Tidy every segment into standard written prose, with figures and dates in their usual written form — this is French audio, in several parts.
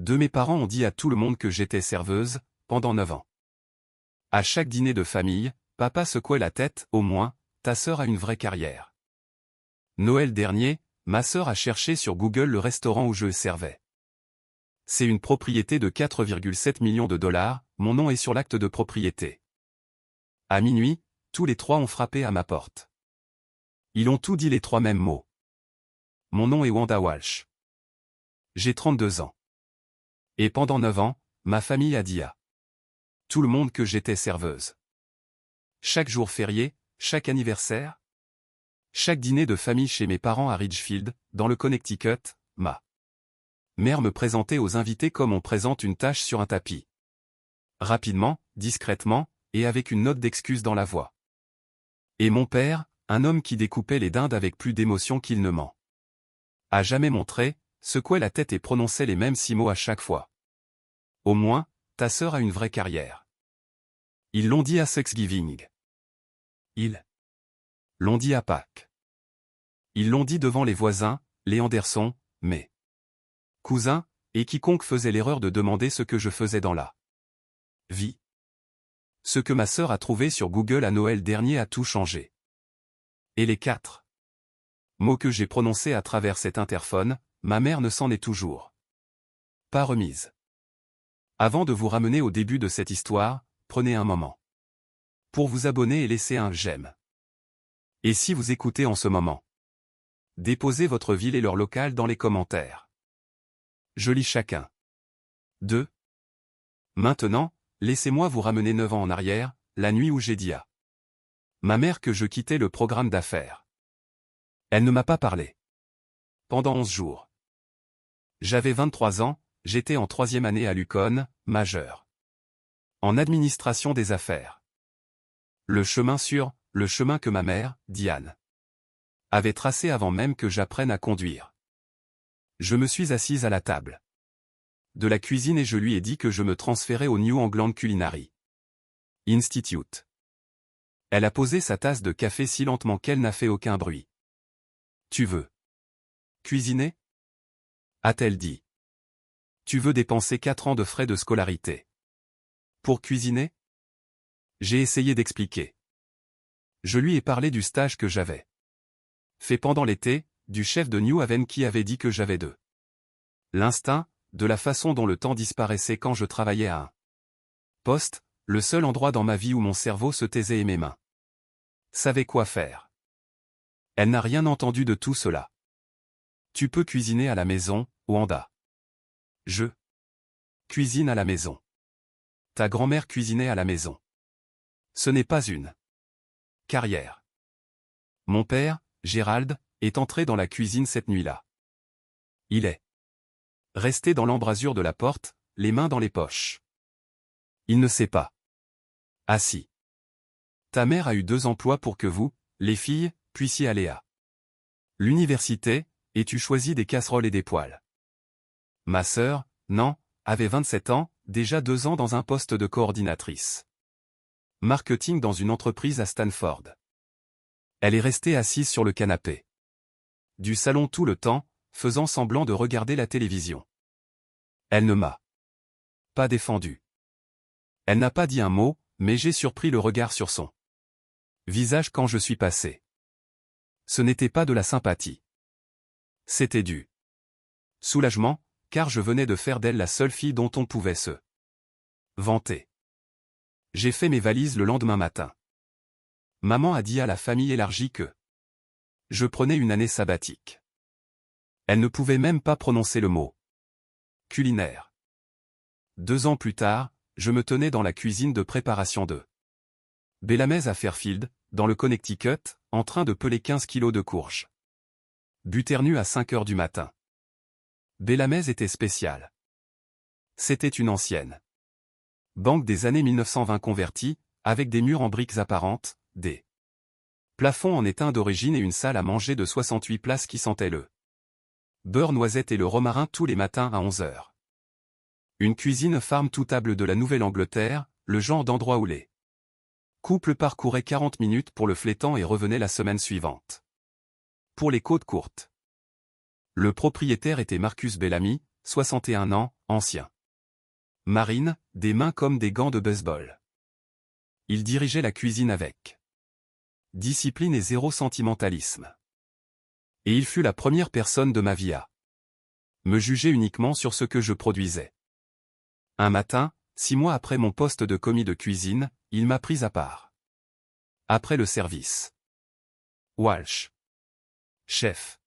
Mes parents ont dit à tout le monde que j'étais serveuse, pendant 9 ans. À chaque dîner de famille, papa secouait la tête, au moins, ta sœur a une vraie carrière. Noël dernier, ma sœur a cherché sur Google le restaurant où je servais. C'est une propriété de 4,7 millions de dollars, mon nom est sur l'acte de propriété. À minuit, tous les trois ont frappé à ma porte. Ils ont tout dit les trois mêmes mots. Mon nom est Wanda Walsh. J'ai 32 ans. Et pendant 9 ans, ma famille a dit à tout le monde que j'étais serveuse. Chaque jour férié, chaque anniversaire, chaque dîner de famille chez mes parents à Ridgefield, dans le Connecticut, ma mère me présentait aux invités comme on présente une tâche sur un tapis. Rapidement, discrètement, et avec une note d'excuse dans la voix. Et mon père, un homme qui découpait les dindes avec plus d'émotion qu'il ne ment. A jamais montré, secouait la tête et prononçait les mêmes 6 mots à chaque fois. Au moins, ta sœur a une vraie carrière. Ils l'ont dit à Thanksgiving. Ils l'ont dit à Pâques. Ils l'ont dit devant les voisins, les Anderson, mes cousins, et quiconque faisait l'erreur de demander ce que je faisais dans la vie. Ce que ma sœur a trouvé sur Google à Noël dernier a tout changé. Et les 4 mots que j'ai prononcés à travers cet interphone, ma mère ne s'en est toujours pas remise. Avant de vous ramener au début de cette histoire, prenez un moment pour vous abonner et laisser un j'aime. Et si vous écoutez en ce moment, déposez votre ville et leur local dans les commentaires. Je lis chacun. 2. Maintenant, laissez-moi vous ramener 9 ans en arrière, la nuit où j'ai dit à ma mère que je quittais le programme d'affaires. Elle ne m'a pas parlé. Pendant 11 jours. J'avais 23 ans, j'étais en 3e année à l'UConn, majeur en administration des affaires. Le chemin que ma mère, Diane, avait tracé avant même que j'apprenne à conduire. Je me suis assise à la table de la cuisine et je lui ai dit que je me transférais au New England Culinary Institute. Elle a posé sa tasse de café si lentement qu'elle n'a fait aucun bruit. Tu veux cuisiner? A-t-elle dit. Tu veux dépenser 4 ans de frais de scolarité pour cuisiner? J'ai essayé d'expliquer. Je lui ai parlé du stage que j'avais fait pendant l'été, du chef de New Haven qui avait dit que j'avais de l'instinct, de la façon dont le temps disparaissait quand je travaillais à un poste, le seul endroit dans ma vie où mon cerveau se taisait et mes mains savaient quoi faire. Elle n'a rien entendu de tout cela. Tu peux cuisiner à la maison, Wanda. Je cuisine à la maison. Ta grand-mère cuisinait à la maison. Ce n'est pas une carrière. Mon père, Gérald, est entré dans la cuisine cette nuit-là. Il est resté dans l'embrasure de la porte, les mains dans les poches. Il ne sait pas. Ah si. Ta mère a eu 2 emplois pour que vous, les filles, puissiez aller à l'université, et tu choisis des casseroles et des poêles. Ma sœur, non, avait 27 ans, déjà 2 ans dans un poste de coordinatrice marketing dans une entreprise à Stanford. Elle est restée assise sur le canapé du salon tout le temps, faisant semblant de regarder la télévision. Elle ne m'a pas défendu. Elle n'a pas dit un mot, mais j'ai surpris le regard sur son visage quand je suis passé. Ce n'était pas de la sympathie. C'était du soulagement, car je venais de faire d'elle la seule fille dont on pouvait se vanter. J'ai fait mes valises le lendemain matin. Maman a dit à la famille élargie que je prenais une année sabbatique. Elle ne pouvait même pas prononcer le mot culinaire. 2 ans plus tard, je me tenais dans la cuisine de préparation de Bellamez à Fairfield, dans le Connecticut, en train de peler 15 kilos de courges. Buternu à 5 heures du matin. Bellamez était spécial. C'était une ancienne banque des années 1920 convertie, avec des murs en briques apparentes, des plafonds en étain d'origine et une salle à manger de 68 places qui sentait le beurre noisette et le romarin tous les matins à 11 heures. Une cuisine farm-to-table de la Nouvelle-Angleterre, le genre d'endroit où les couples parcouraient 40 minutes pour le flétan et revenaient la semaine suivante pour les côtes courtes. Le propriétaire était Marcus Bellamy, 61 ans, ancien. Marine, des mains comme des gants de baseball. Il dirigeait la cuisine avec discipline et zéro sentimentalisme. Et il fut la première personne de ma vie à me juger uniquement sur ce que je produisais. Un matin, 6 mois après mon poste de commis de cuisine, il m'a pris à part. Après le service. Walsh. Chef.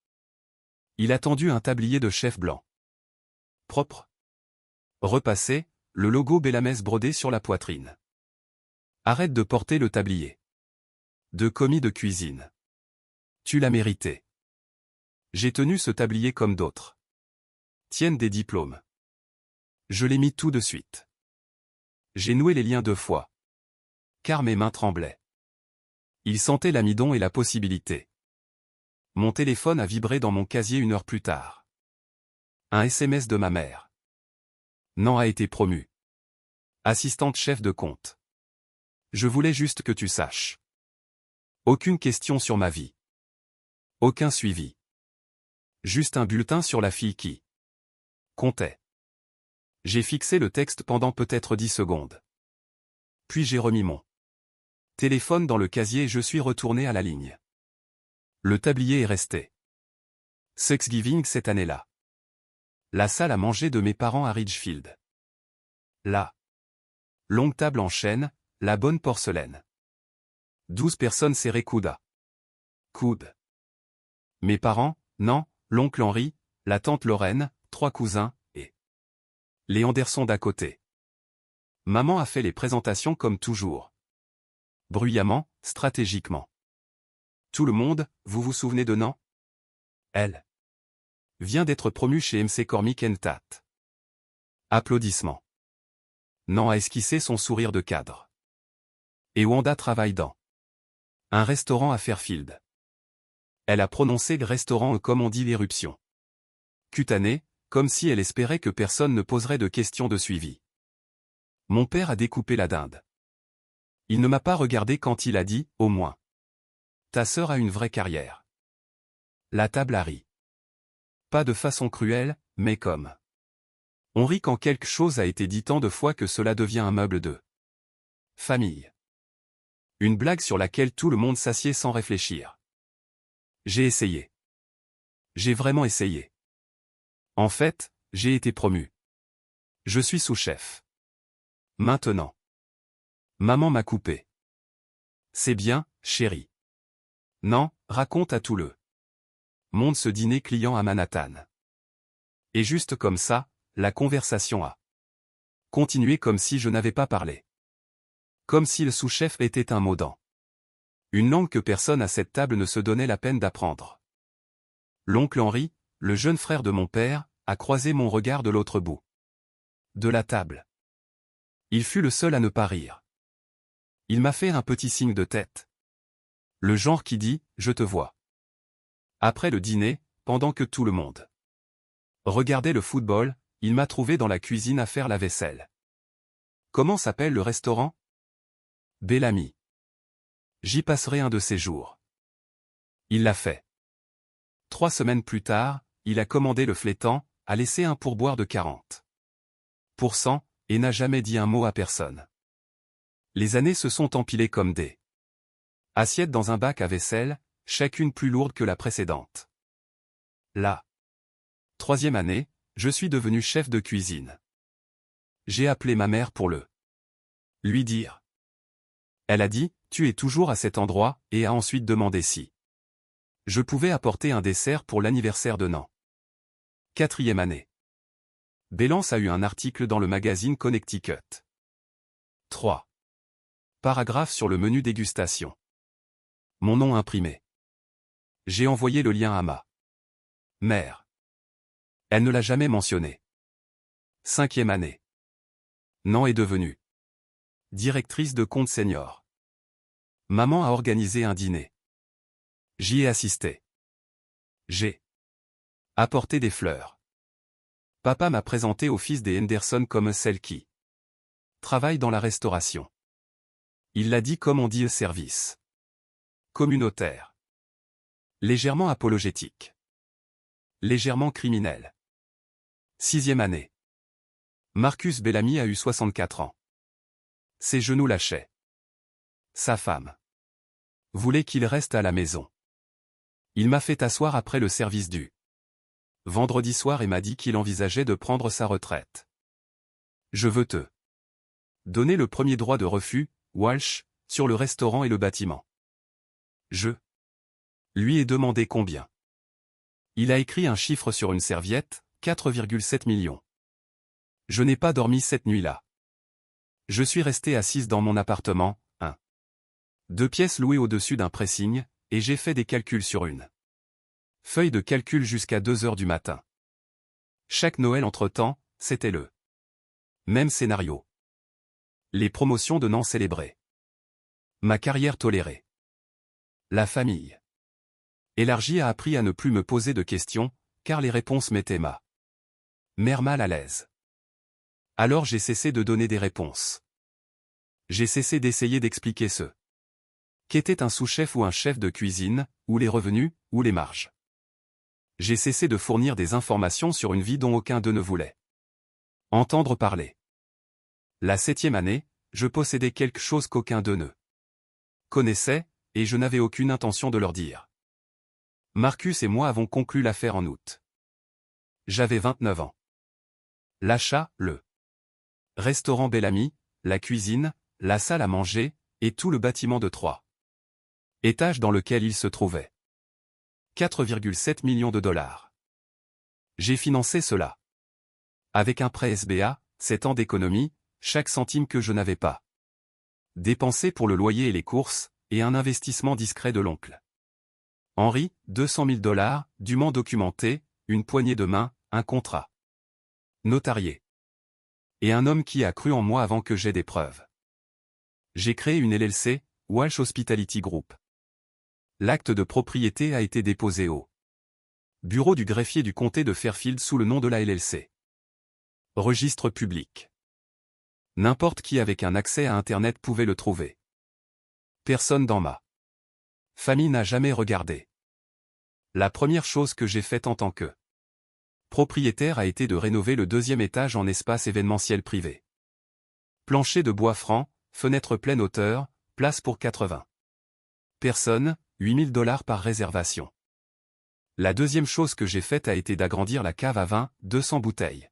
Il a tendu un tablier de chef blanc. Propre. Repassé, le logo Bellamès brodé sur la poitrine. Arrête de porter le tablier de commis de cuisine. Tu l'as mérité. J'ai tenu ce tablier comme d'autres tiennent des diplômes. Je l'ai mis tout de suite. J'ai noué les liens 2 fois. Car mes mains tremblaient. Il sentait l'amidon et la possibilité. Mon téléphone a vibré dans mon casier 1 heure plus tard. Un SMS de ma mère. Nan a été promue assistante chef de compte. Je voulais juste que tu saches. Aucune question sur ma vie. Aucun suivi. Juste un bulletin sur la fille qui comptait. J'ai fixé le texte pendant peut-être 10 secondes. Puis j'ai remis mon téléphone dans le casier et je suis retourné à la ligne. Le tablier est resté. Thanksgiving cette année-là. La salle à manger de mes parents à Ridgefield. La longue table en chêne, la bonne porcelaine. 12 personnes serrées coude à coude. Mes parents, Nan, l'oncle Henri, la tante Lorraine, 3 cousins, et les Anderson d'à côté. Maman a fait les présentations comme toujours. Bruyamment, stratégiquement. Tout le monde, vous vous souvenez de Nan? Elle vient d'être promue chez MC Cormick & Tat. Applaudissements. Nan a esquissé son sourire de cadre. Et Wanda travaille dans un restaurant à Fairfield. Elle a prononcé le restaurant comme on dit l'éruption cutanée, comme si elle espérait que personne ne poserait de questions de suivi. Mon père a découpé la dinde. Il ne m'a pas regardé quand il a dit, au moins. Ta sœur a une vraie carrière. La table a ri. Pas de façon cruelle, mais comme. On rit quand quelque chose a été dit tant de fois que cela devient un meuble de famille. Une blague sur laquelle tout le monde s'assied sans réfléchir. J'ai essayé. J'ai vraiment essayé. En fait, j'ai été promu. Je suis sous-chef. Maintenant. Maman m'a coupé. C'est bien, chérie. Non, raconte à tout le monde ce dîner client à Manhattan. Et juste comme ça, la conversation a continué comme si je n'avais pas parlé. Comme si le sous-chef était un mot dans une langue que personne à cette table ne se donnait la peine d'apprendre. L'oncle Henri, le jeune frère de mon père, a croisé mon regard de l'autre bout de la table. Il fut le seul à ne pas rire. Il m'a fait un petit signe de tête. Le genre qui dit « Je te vois ». Après le dîner, pendant que tout le monde regardait le football, il m'a trouvé dans la cuisine à faire la vaisselle. Comment s'appelle le restaurant? Bellamy. J'y passerai un de ces jours. Il l'a fait. 3 semaines plus tard, il a commandé le flétan, a laissé un pourboire de 40%, et n'a jamais dit un mot à personne. Les années se sont empilées comme des assiettes dans un bac à vaisselle, chacune plus lourde que la précédente. La 3e année, je suis devenu chef de cuisine. J'ai appelé ma mère pour lui dire. Elle a dit, tu es toujours à cet endroit, et a ensuite demandé si je pouvais apporter un dessert pour l'anniversaire de Nan. 4e année. Bélance a eu un article dans le magazine Connecticut. 3. Paragraphe sur le menu dégustation. Mon nom imprimé. J'ai envoyé le lien à ma mère. Elle ne l'a jamais mentionné. 5e année. Nan est devenue directrice de compte senior. Maman a organisé un dîner. J'y ai assisté. J'ai apporté des fleurs. Papa m'a présenté au fils des Henderson comme celle qui travaille dans la restauration. Il l'a dit comme on dit service communautaire. Légèrement apologétique. Légèrement criminel. 6e année. Marcus Bellamy a eu 64 ans. Ses genoux lâchaient. Sa femme voulait qu'il reste à la maison. Il m'a fait asseoir après le service du vendredi soir et m'a dit qu'il envisageait de prendre sa retraite. Je veux te donner le premier droit de refus, Walsh, sur le restaurant et le bâtiment. Je lui ai demandé combien. Il a écrit un chiffre sur une serviette, 4,7 millions. Je n'ai pas dormi cette nuit-là. Je suis resté assise dans mon appartement, 2 pièces louées au-dessus d'un pressing, et j'ai fait des calculs sur une feuille de calcul jusqu'à 2 heures du matin. Chaque Noël entre-temps, c'était le même scénario. Les promotions de Nan célébrées. Ma carrière tolérée. La famille élargie a appris à ne plus me poser de questions, car les réponses mettaient ma mère mal à l'aise. Alors j'ai cessé de donner des réponses. J'ai cessé d'essayer d'expliquer ce qu'était un sous-chef ou un chef de cuisine, ou les revenus, ou les marges. J'ai cessé de fournir des informations sur une vie dont aucun d'eux ne voulait entendre parler. La 7e année, je possédais quelque chose qu'aucun d'eux ne connaissait, et je n'avais aucune intention de leur dire. Marcus et moi avons conclu l'affaire en août. J'avais 29 ans. L'achat, le restaurant Bellamy, la cuisine, la salle à manger, et tout le bâtiment de 3 étages dans lequel il se trouvait. 4,7 millions de dollars. J'ai financé cela. Avec un prêt SBA, 7 ans d'économie, chaque centime que je n'avais pas dépensé pour le loyer et les courses, et un investissement discret de l'oncle Henri, 200 000 dollars, dûment documenté, une poignée de main, un contrat notarié. Et un homme qui a cru en moi avant que j'aie des preuves. J'ai créé une LLC, Walsh Hospitality Group. L'acte de propriété a été déposé au bureau du greffier du comté de Fairfield sous le nom de la LLC. Registre public. N'importe qui avec un accès à Internet pouvait le trouver. Personne dans ma famille n'a jamais regardé. La première chose que j'ai faite en tant que propriétaire a été de rénover le 2e étage en espace événementiel privé. Plancher de bois franc, fenêtre pleine hauteur, place pour 80 personnes, 8 000 dollars par réservation. La deuxième chose que j'ai faite a été d'agrandir la cave à vin, 200 bouteilles.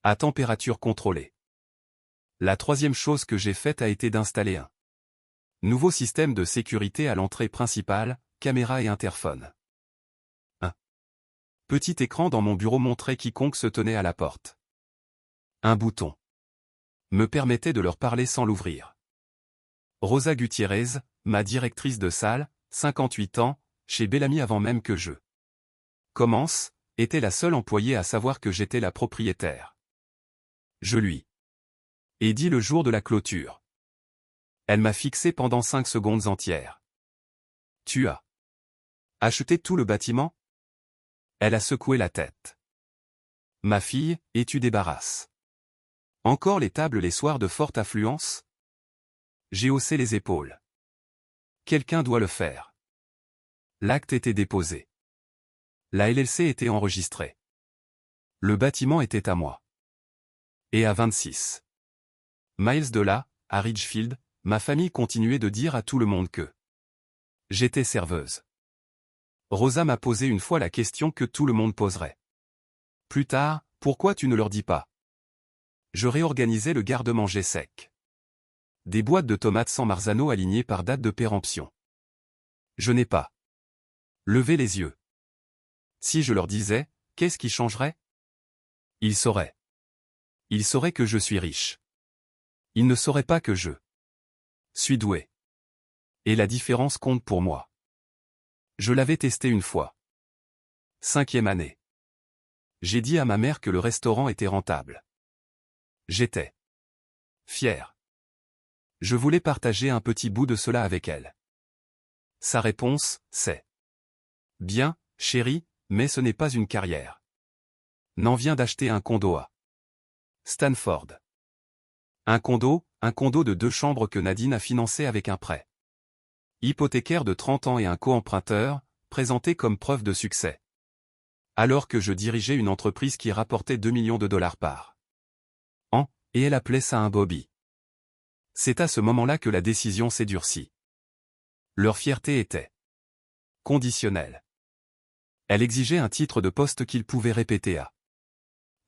À température contrôlée. La troisième chose que j'ai faite a été d'installer un nouveau système de sécurité à l'entrée principale, caméra et interphone. Un petit écran dans mon bureau montrait quiconque se tenait à la porte. Un bouton me permettait de leur parler sans l'ouvrir. Rosa Gutiérrez, ma directrice de salle, 58 ans, chez Bellamy avant même que je commence, était la seule employée à savoir que j'étais la propriétaire. Je lui ai dit le jour de la clôture. Elle m'a fixé pendant 5 secondes entières. Tu as acheté tout le bâtiment? Elle a secoué la tête. Ma fille, et tu débarrasses encore les tables les soirs de forte affluence? J'ai haussé les épaules. Quelqu'un doit le faire. L'acte était déposé. La LLC était enregistrée. Le bâtiment était à moi. Et à 26 miles de là, à Ridgefield, ma famille continuait de dire à tout le monde que j'étais serveuse. Rosa m'a posé une fois la question que tout le monde poserait. Plus tard, pourquoi tu ne leur dis pas? Je réorganisais le garde-manger sec. Des boîtes de tomates sans Marzano alignées par date de péremption. Je n'ai pas levé les yeux. Si je leur disais, qu'est-ce qui changerait? Ils sauraient. Ils sauraient que je suis riche. Ils ne sauraient pas que je suis doué. Et la différence compte pour moi. Je l'avais testé une fois. 5e année. J'ai dit à ma mère que le restaurant était rentable. J'étais fier. Je voulais partager un petit bout de cela avec elle. Sa réponse, c'est « Bien, chérie, mais ce n'est pas une carrière. Nan vient d'acheter un condo à Stanford. Un condo de 2 chambres que Nadine a financé avec un prêt hypothécaire de 30 ans et un co-emprunteur, présenté comme preuve de succès. Alors que je dirigeais une entreprise qui rapportait 2 millions de dollars par Et elle appelait ça un Bobby. C'est à ce moment-là que la décision s'est durcie. Leur fierté était conditionnelle. Elle exigeait un titre de poste qu'ils pouvaient répéter à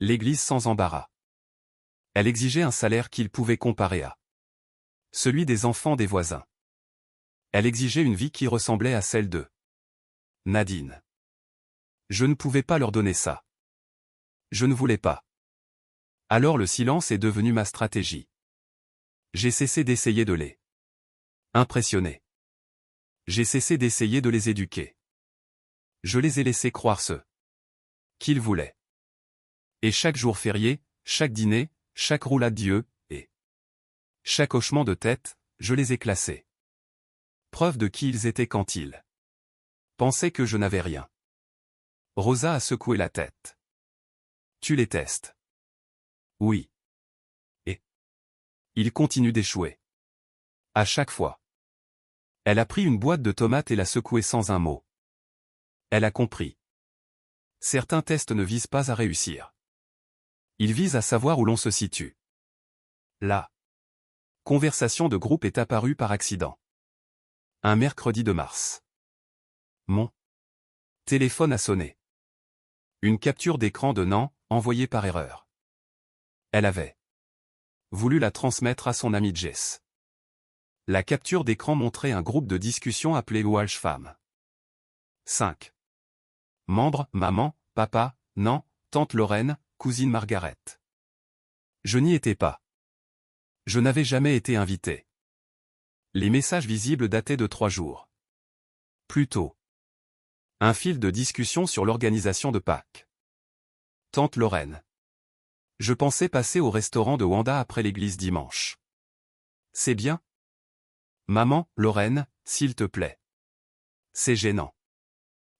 l'église sans embarras. Elle exigeait un salaire qu'ils pouvaient comparer à celui des enfants des voisins. Elle exigeait une vie qui ressemblait à celle de Nadine. Je ne pouvais pas leur donner ça. Je ne voulais pas. Alors le silence est devenu ma stratégie. J'ai cessé d'essayer de les impressionner. J'ai cessé d'essayer de les éduquer. Je les ai laissés croire ce qu'ils voulaient. Et chaque jour férié, chaque dîner, chaque roulade d'yeux, et chaque hochement de tête, je les ai classés. Preuve de qui ils étaient quand ils pensaient que je n'avais rien. Rosa a secoué la tête. Tu les testes. Oui. Et ils continuent d'échouer. À chaque fois. Elle a pris une boîte de tomates et l'a secouée sans un mot. Elle a compris. Certains tests ne visent pas à réussir. Ils visent à savoir où l'on se situe. La conversation de groupe est apparue par accident. Un mercredi de mars. Mon téléphone a sonné. Une capture d'écran de Nan, envoyée par erreur. Elle avait voulu la transmettre à son amie Jess. La capture d'écran montrait un groupe de discussion appelé Walsh Femme. 5. Membres, maman, papa, Nan, tante Lorraine, cousine Margaret. Je n'y étais pas. Je n'avais jamais été invité. Les messages visibles dataient de 3 jours. Plus tôt. Un fil de discussion sur l'organisation de Pâques. Tante Lorraine. Je pensais passer au restaurant de Wanda après l'église dimanche. C'est bien? Maman, Lorraine, s'il te plaît. C'est gênant.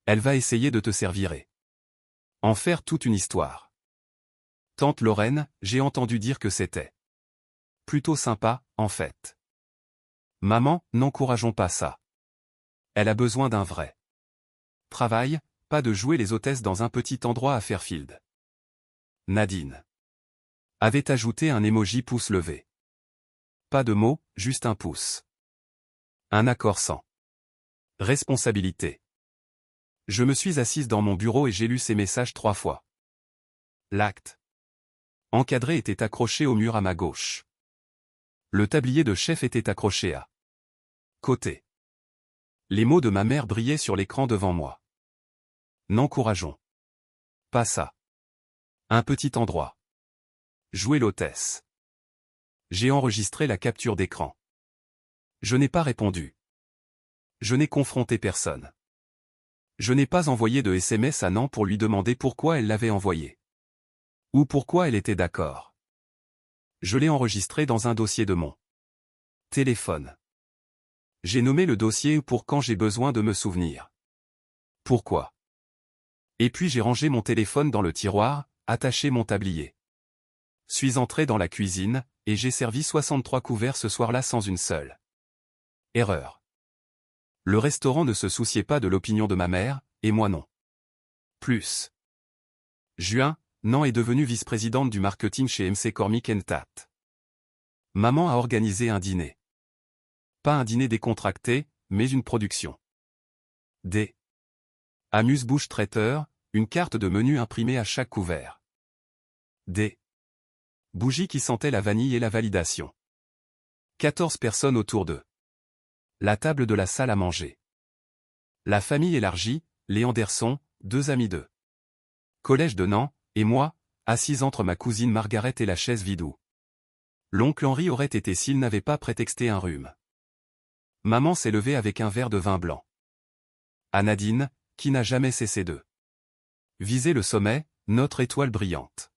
Elle va essayer de te servir et en faire toute une histoire. Tante Lorraine, j'ai entendu dire que c'était plutôt sympa, en fait. Maman, n'encourageons pas ça. Elle a besoin d'un vrai travail, pas de jouer les hôtesses dans un petit endroit à Fairfield. Nadine avait ajouté un emoji pouce levé. Pas de mots, juste un pouce. Un accord sans responsabilité. Je me suis assise dans mon bureau et j'ai lu ces messages 3 fois. L'acte encadré était accroché au mur à ma gauche. Le tablier de chef était accroché à côté. Les mots de ma mère brillaient sur l'écran devant moi. N'encourageons pas ça. Un petit endroit. Jouer l'hôtesse. J'ai enregistré la capture d'écran. Je n'ai pas répondu. Je n'ai confronté personne. Je n'ai pas envoyé de SMS à Nan pour lui demander pourquoi elle l'avait envoyé. Ou pourquoi elle était d'accord. Je l'ai enregistré dans un dossier de mon téléphone. J'ai nommé le dossier pour quand j'ai besoin de me souvenir. Pourquoi? Et puis j'ai rangé mon téléphone dans le tiroir, attaché mon tablier. Suis entré dans la cuisine, et j'ai servi 63 couverts ce soir-là sans une seule erreur. Le restaurant ne se souciait pas de l'opinion de ma mère, et moi non. Plus. Juin, Nan est devenue vice-présidente du marketing chez MC Cormick & Tate. Maman a organisé un dîner. Pas un dîner décontracté, mais une production. Des amuse-bouche traiteur, une carte de menu imprimée à chaque couvert. Des bougies qui sentaient la vanille et la validation. 14 personnes autour d'eux. La table de la salle à manger. La famille élargie, les Anderson, 2 amis d'eux. Collège de Nan, et moi, assise entre ma cousine Margaret et la chaise vide où l'oncle Henri aurait été s'il n'avait pas prétexté un rhume. Maman s'est levée avec un verre de vin blanc. À Nadine, qui n'a jamais cessé de viser le sommet, notre étoile brillante.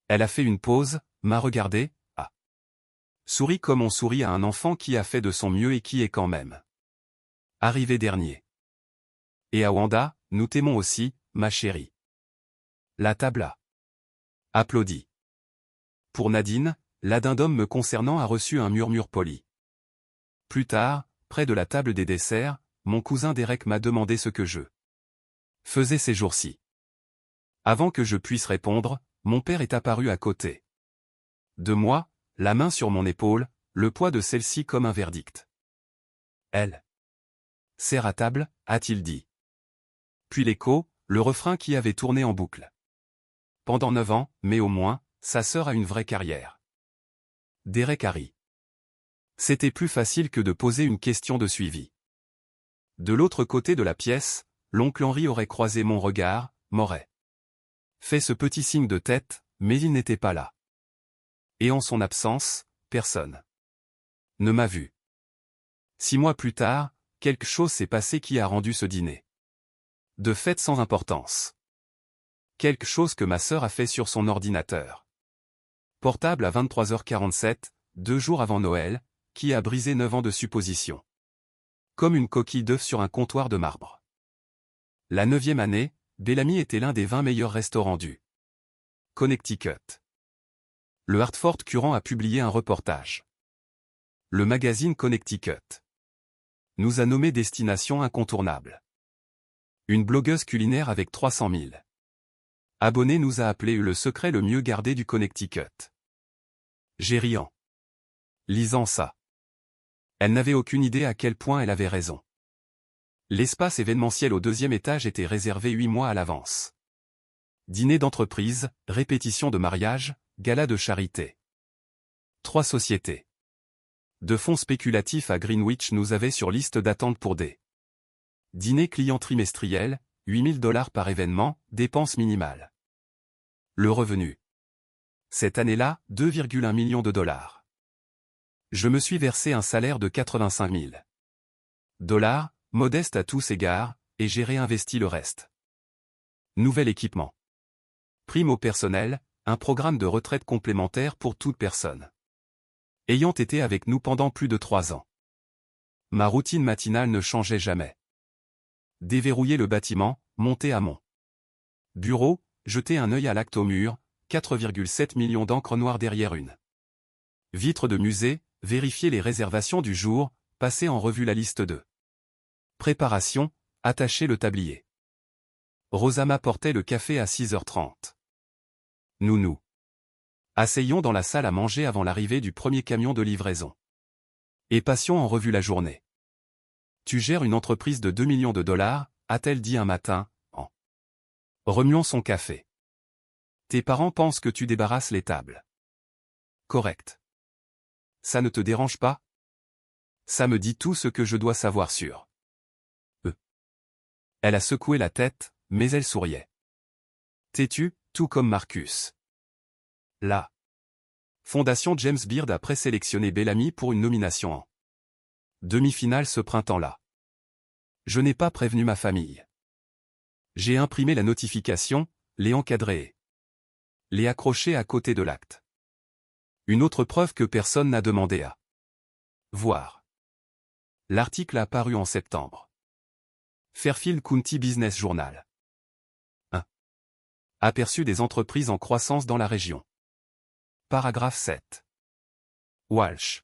Elle a fait une pause, m'a regardé, a souri comme on sourit à un enfant qui a fait de son mieux et qui est quand même arrivé dernier. Et à Wanda, nous t'aimons aussi, ma chérie. La table a applaudi. Pour Nadine, l'addendum me concernant a reçu un murmure poli. Plus tard, près de la table des desserts, mon cousin Derek m'a demandé ce que je faisais ces jours-ci. Avant que je puisse répondre, mon père est apparu à côté de moi, la main sur mon épaule, le poids de celle-ci comme un verdict. Elle. Sert à table, a-t-il dit. Puis l'écho, le refrain qui avait tourné en boucle. Pendant 9 ans, mais au moins, sa sœur a une vraie carrière. Derek a ri. C'était plus facile que de poser une question de suivi. De l'autre côté de la pièce, l'oncle Henri aurait croisé mon regard, m'aurait fait ce petit signe de tête, mais il n'était pas là. Et en son absence, personne ne m'a vu. 6 mois plus tard, quelque chose s'est passé qui a rendu ce dîner de fête sans importance. Quelque chose que ma sœur a fait sur son ordinateur portable à 23h47, 2 jours avant Noël, qui a brisé 9 ans de supposition. Comme une coquille d'œuf sur un comptoir de marbre. La 9e année, Bellamy était l'un des 20 meilleurs restaurants du Connecticut. Le Hartford Courant a publié un reportage. Le magazine Connecticut nous a nommé destination incontournable. Une blogueuse culinaire avec 300 000 abonnés nous a appelé le secret le mieux gardé du Connecticut. J'ai ri en lisant ça. Elle n'avait aucune idée à quel point elle avait raison. L'espace événementiel au 2e étage était réservé 8 mois à l'avance. Dîner d'entreprise, répétition de mariage, gala de charité. 3 sociétés de fonds spéculatifs à Greenwich nous avaient sur liste d'attente pour des dîners clients trimestriels, $8 000 par événement, dépenses minimales. Le revenu. Cette année-là, 2,1 millions de dollars. Je me suis versé un salaire de 85 000 $, modeste à tous égards, et j'ai réinvesti le reste. Nouvel équipement. Prime au personnel, un programme de retraite complémentaire pour toute personne ayant été avec nous pendant plus de 3 ans. Ma routine matinale ne changeait jamais. Déverrouiller le bâtiment, monter à mon bureau, jeter un œil à l'acte au mur, 4,7 millions d'encre noire derrière une vitre de musée, vérifier les réservations du jour, passer en revue la liste de préparation, attacher le tablier. Rosa m'apportait le café à 6h30. Nous asseyons dans la salle à manger avant l'arrivée du premier camion de livraison. Et passions en revue la journée. Tu gères une entreprise de 2 millions de dollars, a-t-elle dit un matin, en remuant son café. Tes parents pensent que tu débarrasses les tables. Correct. Ça ne te dérange pas? Ça me dit tout ce que je dois savoir sur eux. Elle a secoué la tête, mais elle souriait. Têtu, tout comme Marcus. La Fondation James Beard a présélectionné Bellamy pour une nomination en demi-finale ce printemps-là. Je n'ai pas prévenu ma famille. J'ai imprimé la notification, l'ai encadrée et l'ai accrochée à côté de l'acte. Une autre preuve que personne n'a demandé à voir. L'article a paru en septembre. Fairfield County Business Journal. 1. Aperçu des entreprises en croissance dans la région. Paragraphe 7. Walsh.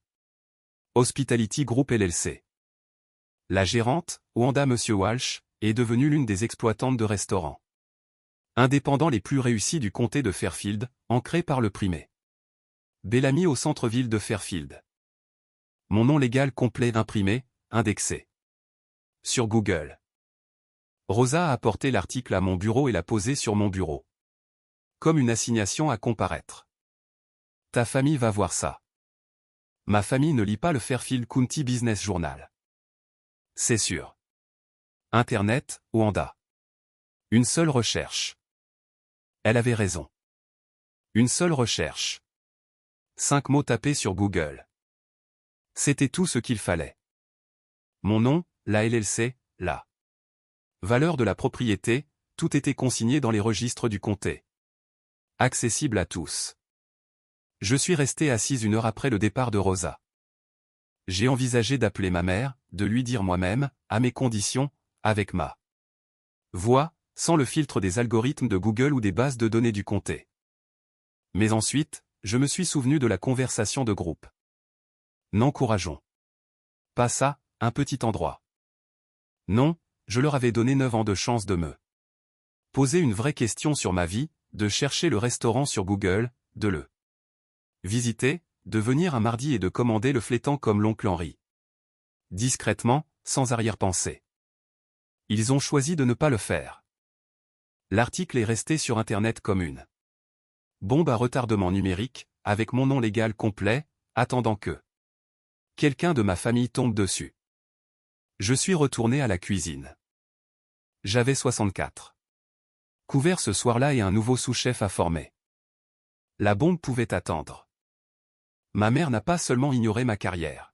Hospitality Group LLC. La gérante, Wanda M. Walsh, est devenue l'une des exploitantes de restaurants indépendants les plus réussis du comté de Fairfield, ancré par le primé Bellamy au centre-ville de Fairfield. Mon nom légal complet imprimé, indexé sur Google. Rosa a apporté l'article à mon bureau et l'a posé sur mon bureau. Comme une assignation à comparaître. Ta famille va voir ça. Ma famille ne lit pas le Fairfield County Business Journal. C'est sûr. Internet, Wanda. Une seule recherche. Elle avait raison. Une seule recherche. 5 mots tapés sur Google. C'était tout ce qu'il fallait. Mon nom, la LLC, la valeur de la propriété, tout était consigné dans les registres du comté. Accessible à tous. Je suis resté assise 1 heure après le départ de Rosa. J'ai envisagé d'appeler ma mère, de lui dire moi-même, à mes conditions, avec ma voix, sans le filtre des algorithmes de Google ou des bases de données du comté. Mais ensuite, je me suis souvenu de la conversation de groupe. N'encourageons pas ça, un petit endroit. Non, je leur avais donné 9 ans de chance de me poser une vraie question sur ma vie, de chercher le restaurant sur Google, de le visiter, de venir un mardi et de commander le flétan comme l'oncle Henri. Discrètement, sans arrière-pensée. Ils ont choisi de ne pas le faire. L'article est resté sur Internet comme une bombe à retardement numérique, avec mon nom légal complet, attendant que quelqu'un de ma famille tombe dessus. Je suis retourné à la cuisine. J'avais 64 couverts ce soir-là et un nouveau sous-chef à former. La bombe pouvait attendre. Ma mère n'a pas seulement ignoré ma carrière.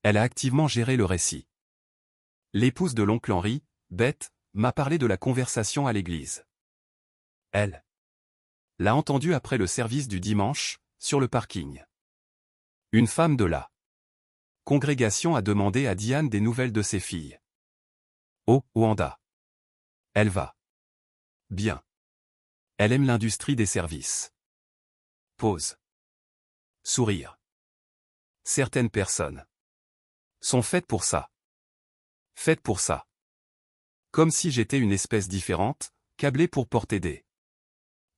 Elle a activement géré le récit. L'épouse de l'oncle Henri, Beth, m'a parlé de la conversation à l'église. Elle l'a entendue après le service du dimanche, sur le parking. Une femme de la congrégation a demandé à Diane des nouvelles de ses filles. Oh, Wanda. Elle va bien. Elle aime l'industrie des services. Pause. Sourire. Certaines personnes sont faites pour ça. Faites pour ça. Comme si j'étais une espèce différente, câblée pour porter des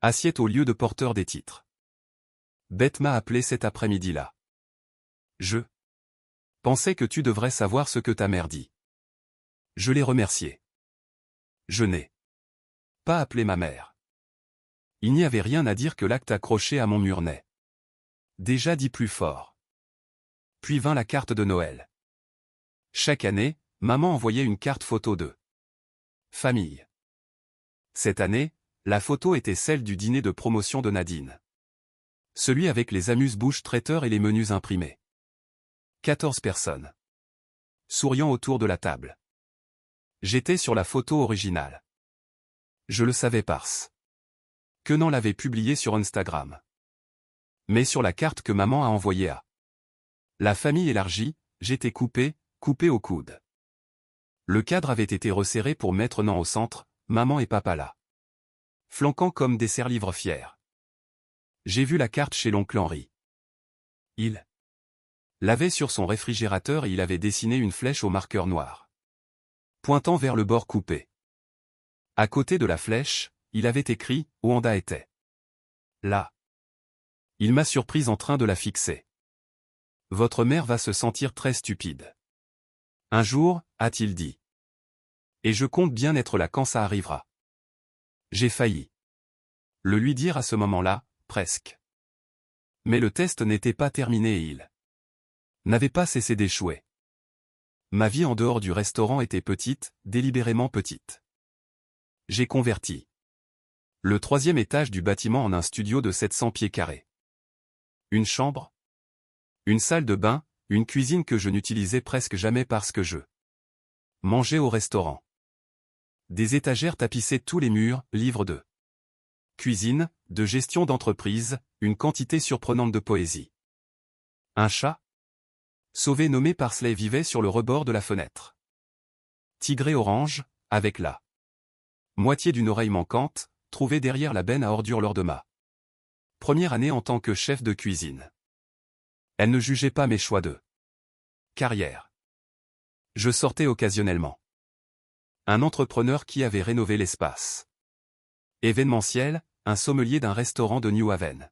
assiettes au lieu de porteur des titres. Beth m'a appelé cet après-midi-là. Je pensais que tu devrais savoir ce que ta mère dit. Je l'ai remerciée. Je n'ai pas appelé ma mère. Il n'y avait rien à dire que l'acte accroché à mon mur n'est déjà dit plus fort. Puis vint la carte de Noël. Chaque année, maman envoyait une carte photo de famille. Cette année, la photo était celle du dîner de promotion de Nadine. Celui avec les amuse-bouches traiteurs et les menus imprimés. 14 personnes. Souriant autour de la table. J'étais sur la photo originale. Je le savais parce que Nan l'avait publié sur Instagram. Mais sur la carte que maman a envoyée à la famille élargie, j'étais coupé au coude. Le cadre avait été resserré pour mettre Nan au centre, maman et papa là. Flanquant comme des serre-livres fiers. J'ai vu la carte chez l'oncle Henri. Il l'avait sur son réfrigérateur et il avait dessiné une flèche au marqueur noir, pointant vers le bord coupé. À côté de la flèche, il avait écrit « Wanda était là ». Il m'a surprise en train de la fixer. « Votre mère va se sentir très stupide. Un jour, a-t-il dit. Et je compte bien être là quand ça arrivera. » J'ai failli le lui dire à ce moment-là, presque. Mais le test n'était pas terminé et il n'avait pas cessé d'échouer. Ma vie en dehors du restaurant était petite, délibérément petite. J'ai converti le 3e étage du bâtiment en un studio de 700 pieds carrés. Une chambre, une salle de bain, une cuisine que je n'utilisais presque jamais parce que je mangeais au restaurant. Des étagères tapissaient tous les murs, livres de cuisine, de gestion d'entreprise, une quantité surprenante de poésie. Un chat sauvé nommé Parsley vivait sur le rebord de la fenêtre. Tigré orange, avec la moitié d'une oreille manquante, trouvée derrière la benne à ordures lors de ma première année en tant que chef de cuisine. Elle ne jugeait pas mes choix de carrière. Je sortais occasionnellement. Un entrepreneur qui avait rénové l'espace événementiel, un sommelier d'un restaurant de New Haven.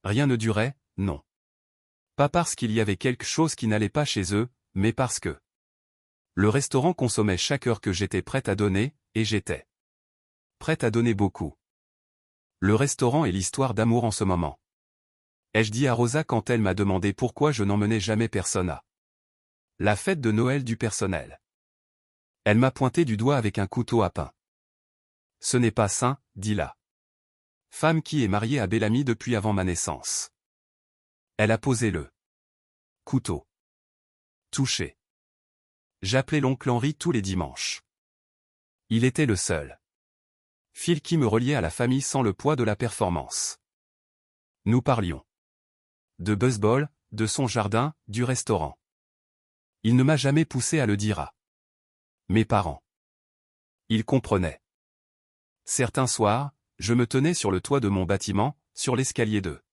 Rien ne durait, non. Pas parce qu'il y avait quelque chose qui n'allait pas chez eux, mais parce que le restaurant consommait chaque heure que j'étais prêt à donner, et j'étais prêt à donner beaucoup. Le restaurant est l'histoire d'amour en ce moment. Ai-je dit à Rosa quand elle m'a demandé pourquoi je n'emmenais jamais personne à la fête de Noël du personnel. Elle m'a pointé du doigt avec un couteau à pain. Ce n'est pas sain, dit la femme qui est mariée à Bellamy depuis avant ma naissance. Elle a posé le couteau. Touché. J'appelais l'oncle Henri tous les dimanches. Il était le seul fil qui me reliait à la famille sans le poids de la performance. Nous parlions de baseball, de son jardin, du restaurant. Il ne m'a jamais poussé à le dire à mes parents. Ils comprenaient. Certains soirs, je me tenais sur le toit de mon bâtiment, sur l'escalier de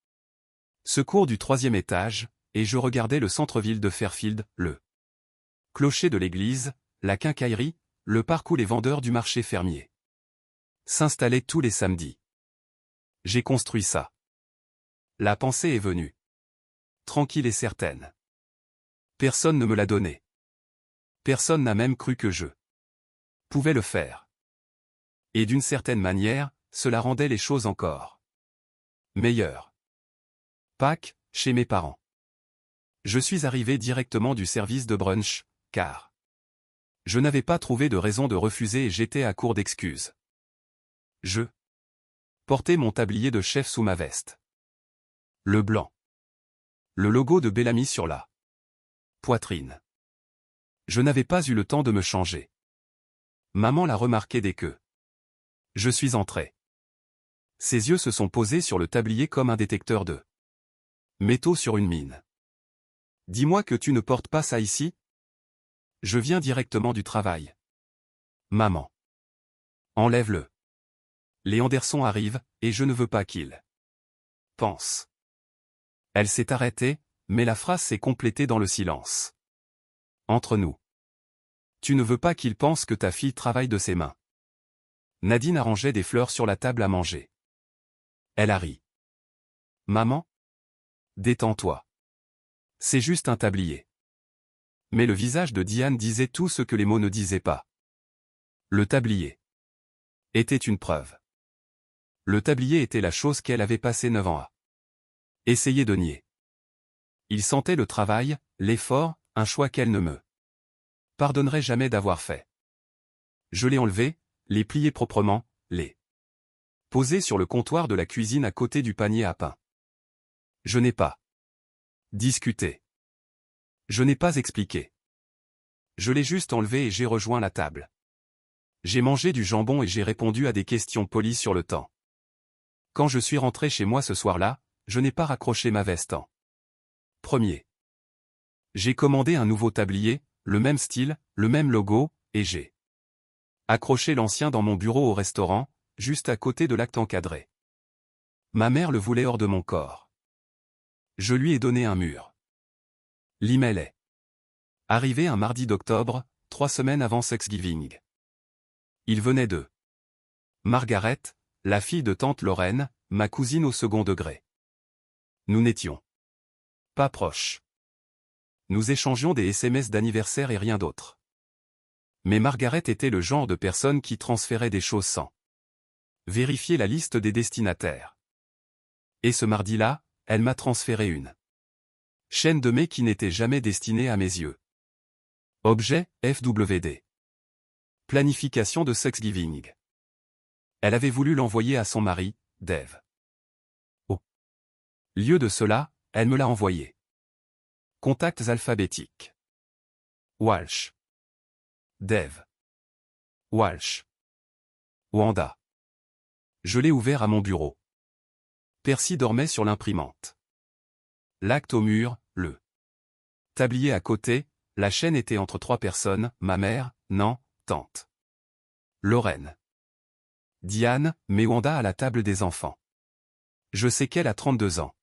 secours du 3e étage, et je regardais le centre-ville de Fairfield, le clocher de l'église, la quincaillerie, le parc où les vendeurs du marché fermier s'installaient tous les samedis. J'ai construit ça. La pensée est venue. Tranquille et certaine. Personne ne me l'a donné. Personne n'a même cru que je pouvais le faire. Et d'une certaine manière, cela rendait les choses encore meilleures. Pâques, chez mes parents. Je suis arrivé directement du service de brunch, car je n'avais pas trouvé de raison de refuser et j'étais à court d'excuses. Je portais mon tablier de chef sous ma veste. Le blanc. Le logo de Bellamy sur la poitrine. Je n'avais pas eu le temps de me changer. Maman l'a remarqué dès que je suis entré. Ses yeux se sont posés sur le tablier comme un détecteur de métaux sur une mine. Dis-moi que tu ne portes pas ça ici? Je viens directement du travail. Maman. Enlève-le. Les Anderson arrivent, et je ne veux pas qu'ils pensent. Elle s'est arrêtée, mais la phrase s'est complétée dans le silence. Entre nous. Tu ne veux pas qu'ils pensent que ta fille travaille de ses mains. Nadine arrangeait des fleurs sur la table à manger. Elle a ri. Maman? Détends-toi. C'est juste un tablier. Mais le visage de Diane disait tout ce que les mots ne disaient pas. Le tablier était une preuve. Le tablier était la chose qu'elle avait passé 9 ans à essayer de nier. Il sentait le travail, l'effort, un choix qu'elle ne me pardonnerait jamais d'avoir fait. Je l'ai enlevé, les plié proprement, les posé sur le comptoir de la cuisine à côté du panier à pain. Je n'ai pas discuté. Je n'ai pas expliqué. Je l'ai juste enlevé et j'ai rejoint la table. J'ai mangé du jambon et j'ai répondu à des questions polies sur le temps. Quand je suis rentré chez moi ce soir-là, je n'ai pas raccroché ma veste en premier. J'ai commandé un nouveau tablier, le même style, le même logo, et j'ai accroché l'ancien dans mon bureau au restaurant, juste à côté de l'acte encadré. Ma mère le voulait hors de mon corps. Je lui ai donné un mur. L'email est arrivé un mardi d'octobre, 3 semaines avant Thanksgiving. Il venait de Margaret, la fille de tante Lorraine, ma cousine au second degré. Nous n'étions pas proches. Nous échangions des SMS d'anniversaire et rien d'autre. Mais Margaret était le genre de personne qui transférait des choses sans vérifier la liste des destinataires. Et ce mardi-là, elle m'a transféré une chaîne de mails qui n'était jamais destinée à mes yeux. Objet, FWD. Planification de Thanksgiving. Elle avait voulu l'envoyer à son mari, Dave. Au lieu de cela, elle me l'a envoyé. Contacts alphabétiques. Walsh. Dave. Walsh. Wanda. Je l'ai ouvert à mon bureau. Percy dormait sur l'imprimante. L'acte au mur, le tablier à côté, la chaîne était entre 3 personnes, ma mère, non, tante Lorraine. Diane, mais Wanda à la table des enfants. Je sais qu'elle a 32 ans.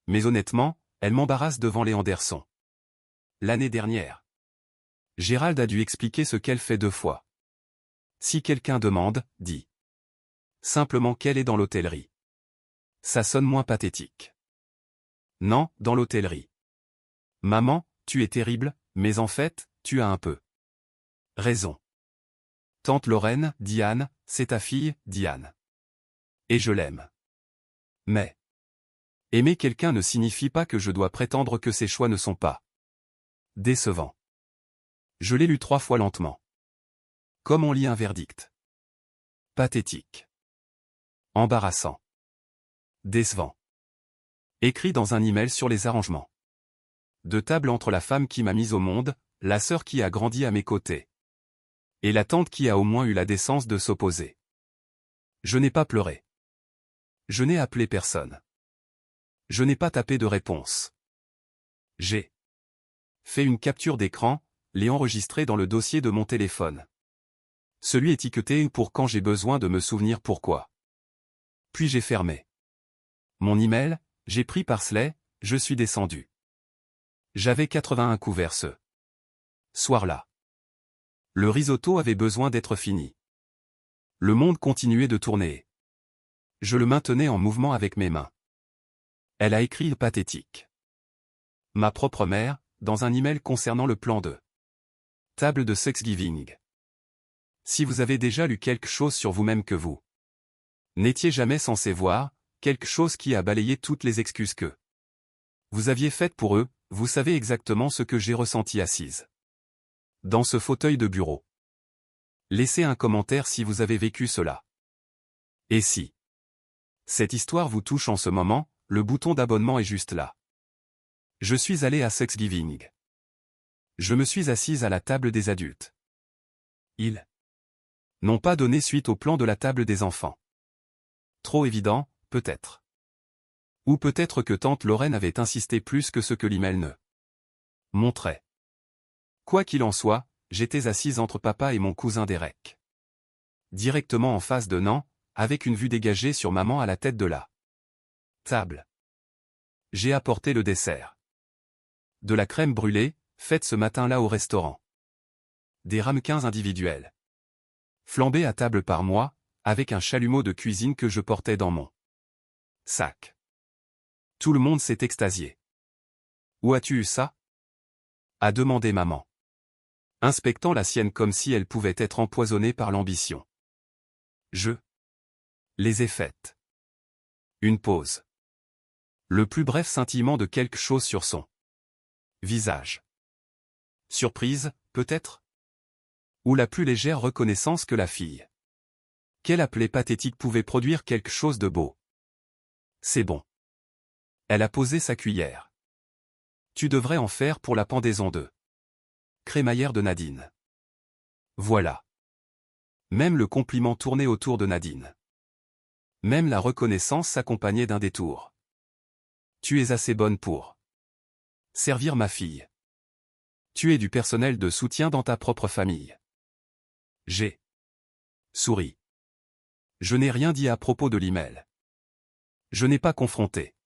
Mais honnêtement, elle m'embarrasse devant les Anderson. L'année dernière, Gérald a dû expliquer ce qu'elle fait 2 fois. Si quelqu'un demande, dis simplement qu'elle est dans l'hôtellerie. Ça sonne moins pathétique. Non, dans l'hôtellerie. Maman, tu es terrible, mais en fait, tu as un peu raison. Tante Lorraine, Diane, c'est ta fille, Diane. Et je l'aime. Mais aimer quelqu'un ne signifie pas que je dois prétendre que ses choix ne sont pas décevants. Je l'ai lu 3 fois lentement. Comme on lit un verdict. Pathétique. Embarrassant. Décevant. Écrit dans un email sur les arrangements de table entre la femme qui m'a mise au monde, la sœur qui a grandi à mes côtés, et la tante qui a au moins eu la décence de s'opposer. Je n'ai pas pleuré. Je n'ai appelé personne. Je n'ai pas tapé de réponse. J'ai fait une capture d'écran, l'ai enregistré dans le dossier de mon téléphone. Celui étiqueté pour quand j'ai besoin de me souvenir pourquoi. Puis j'ai fermé mon email, j'ai pris Parsley, je suis descendu. J'avais 81 couverts ce soir-là. Le risotto avait besoin d'être fini. Le monde continuait de tourner. Je le maintenais en mouvement avec mes mains. Elle a écrit pathétique. Ma propre mère, dans un email concernant le plan de table de Thanksgiving. Si vous avez déjà lu quelque chose sur vous-même que vous n'étiez jamais censé voir, quelque chose qui a balayé toutes les excuses que vous aviez faites pour eux, vous savez exactement ce que j'ai ressenti assise dans ce fauteuil de bureau. Laissez un commentaire si vous avez vécu cela. Et si cette histoire vous touche en ce moment, le bouton d'abonnement est juste là. Je suis allé à Thanksgiving. Je me suis assise à la table des adultes. Ils n'ont pas donné suite au plan de la table des enfants. Trop évident, peut-être. Ou peut-être que tante Lorraine avait insisté plus que ce que l'email ne montrait. Quoi qu'il en soit, j'étais assise entre papa et mon cousin Derek. Directement en face de Nan, avec une vue dégagée sur maman à la tête de la table. J'ai apporté le dessert. De la crème brûlée, faite ce matin-là au restaurant. Des ramequins individuels. Flambés à table par moi, avec un chalumeau de cuisine que je portais dans mon sac. Tout le monde s'est extasié. Où as-tu eu ça? A demandé maman. Inspectant la sienne comme si elle pouvait être empoisonnée par l'ambition. Je les ai faites. Une pause. Le plus bref scintillement de quelque chose sur son visage. Surprise, peut-être? Ou la plus légère reconnaissance que la fille qu'elle appelait pathétique pouvait produire quelque chose de beau. C'est bon. Elle a posé sa cuillère. Tu devrais en faire pour la pendaison de crémaillère de Nadine. Voilà. Même le compliment tournait autour de Nadine. Même la reconnaissance s'accompagnait d'un détour. Tu es assez bonne pour servir ma fille. Tu es du personnel de soutien dans ta propre famille. J'ai souri. Je n'ai rien dit à propos de l'email. Je n'ai pas confronté.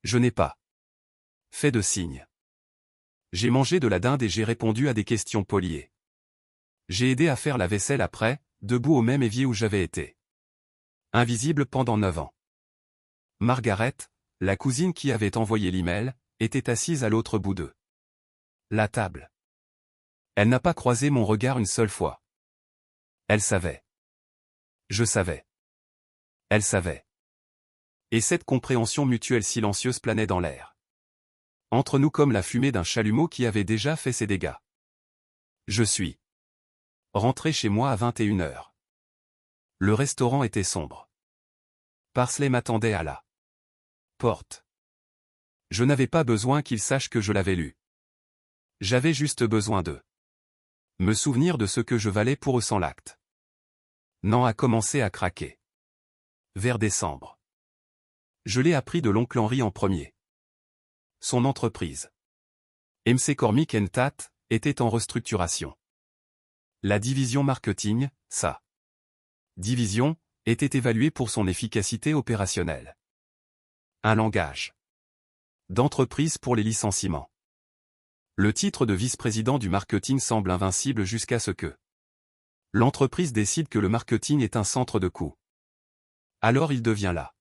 Je n'ai pas fait de signe. J'ai mangé de la dinde et j'ai répondu à des questions polies. J'ai aidé à faire la vaisselle après, debout au même évier où j'avais été invisible pendant 9 ans. Margaret, la cousine qui avait envoyé l'email, était assise à l'autre bout de la table. Elle n'a pas croisé mon regard une seule fois. Elle savait. Je savais. Elle savait. Et cette compréhension mutuelle silencieuse planait dans l'air. Entre nous comme la fumée d'un chalumeau qui avait déjà fait ses dégâts. Je suis rentré chez moi à 21h. Le restaurant était sombre. Parsley m'attendait à la porte. Je n'avais pas besoin qu'il sache que je l'avais lu. J'avais juste besoin de me souvenir de ce que je valais pour eux sans l'acte. Nan a commencé à craquer. Vers décembre. Je l'ai appris de l'oncle Henri en premier. Son entreprise, MC Cormick & Tat, était en restructuration. La division marketing, sa division, était évaluée pour son efficacité opérationnelle. Un langage d'entreprise pour les licenciements. Le titre de vice-président du marketing semble invincible jusqu'à ce que l'entreprise décide que le marketing est un centre de coût. Alors il devient la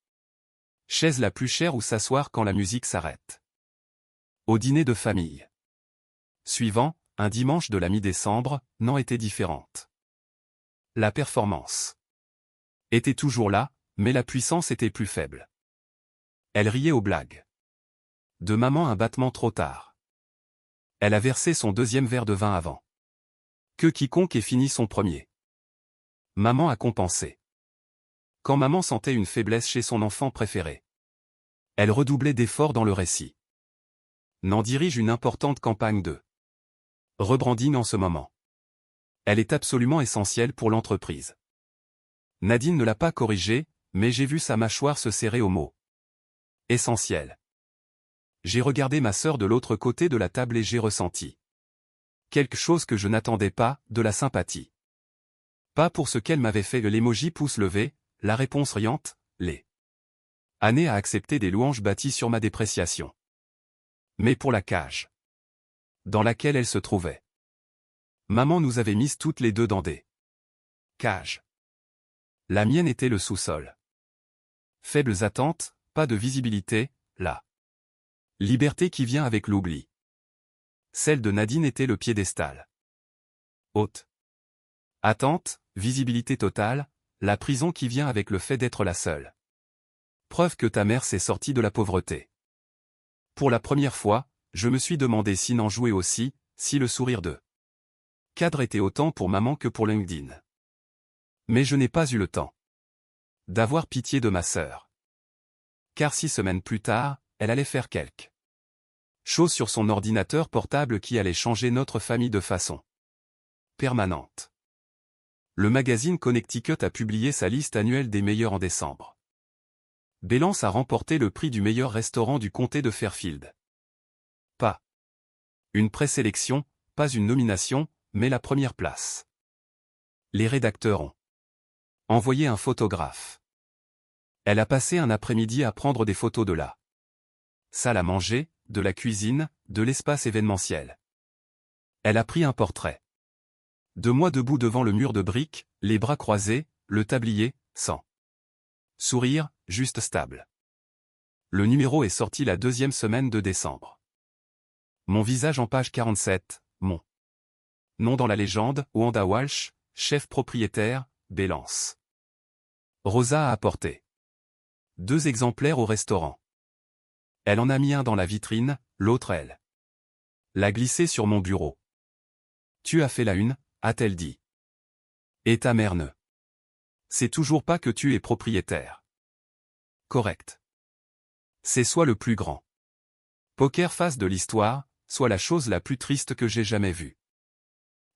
chaise la plus chère où s'asseoir quand la musique s'arrête. Au dîner de famille suivant, un dimanche de la mi-décembre, n'en était différente. La performance était toujours là, mais la puissance était plus faible. Elle riait aux blagues. De maman un battement trop tard. Elle a versé son deuxième verre de vin avant que quiconque ait fini son premier. Maman a compensé. Quand maman sentait une faiblesse chez son enfant préféré, elle redoublait d'efforts dans le récit. Nan dirige une importante campagne de rebranding en ce moment. Elle est absolument essentielle pour l'entreprise. Nadine ne l'a pas corrigée, mais j'ai vu sa mâchoire se serrer au mot essentiel. J'ai regardé ma sœur de l'autre côté de la table et j'ai ressenti quelque chose que je n'attendais pas, de la sympathie. Pas pour ce qu'elle m'avait fait l'émoji pouce levé, la réponse riante, les années à accepter des louanges bâties sur ma dépréciation. Mais pour la cage dans laquelle elle se trouvait. Maman nous avait mises toutes les deux dans des cages. La mienne était le sous-sol. Faibles attentes, pas de visibilité, la liberté qui vient avec l'oubli. Celle de Nadine était le piédestal. Haute attente, visibilité totale, la prison qui vient avec le fait d'être la seule. Preuve que ta mère s'est sortie de la pauvreté. Pour la première fois, je me suis demandé si n'en jouait aussi, si le sourire de cadre était autant pour maman que pour LinkedIn. Mais je n'ai pas eu le temps d'avoir pitié de ma sœur. Car 6 semaines plus tard, elle allait faire quelque chose sur son ordinateur portable qui allait changer notre famille de façon permanente. Le magazine Connecticut a publié sa liste annuelle des meilleurs en décembre. Bélance a remporté le prix du meilleur restaurant du comté de Fairfield. Pas une présélection, pas une nomination, mais la première place. Les rédacteurs ont envoyé un photographe. Elle a passé un après-midi à prendre des photos de la salle à manger, de la cuisine, de l'espace événementiel. Elle a pris un portrait de moi debout devant le mur de briques, les bras croisés, le tablier, sans sourire, juste stable. Le numéro est sorti la 2e semaine de décembre. Mon visage en page 47, mon nom dans la légende, Wanda Walsh, chef propriétaire, Bélance. Rosa a apporté 2 exemplaires au restaurant. Elle en a mis un dans la vitrine, l'autre elle l'a glissé sur mon bureau. Tu as fait la une, a-t-elle dit. Et ta mère ne sait toujours pas que tu es propriétaire. Correct. C'est soit le plus grand poker face de l'histoire, soit la chose la plus triste que j'ai jamais vue.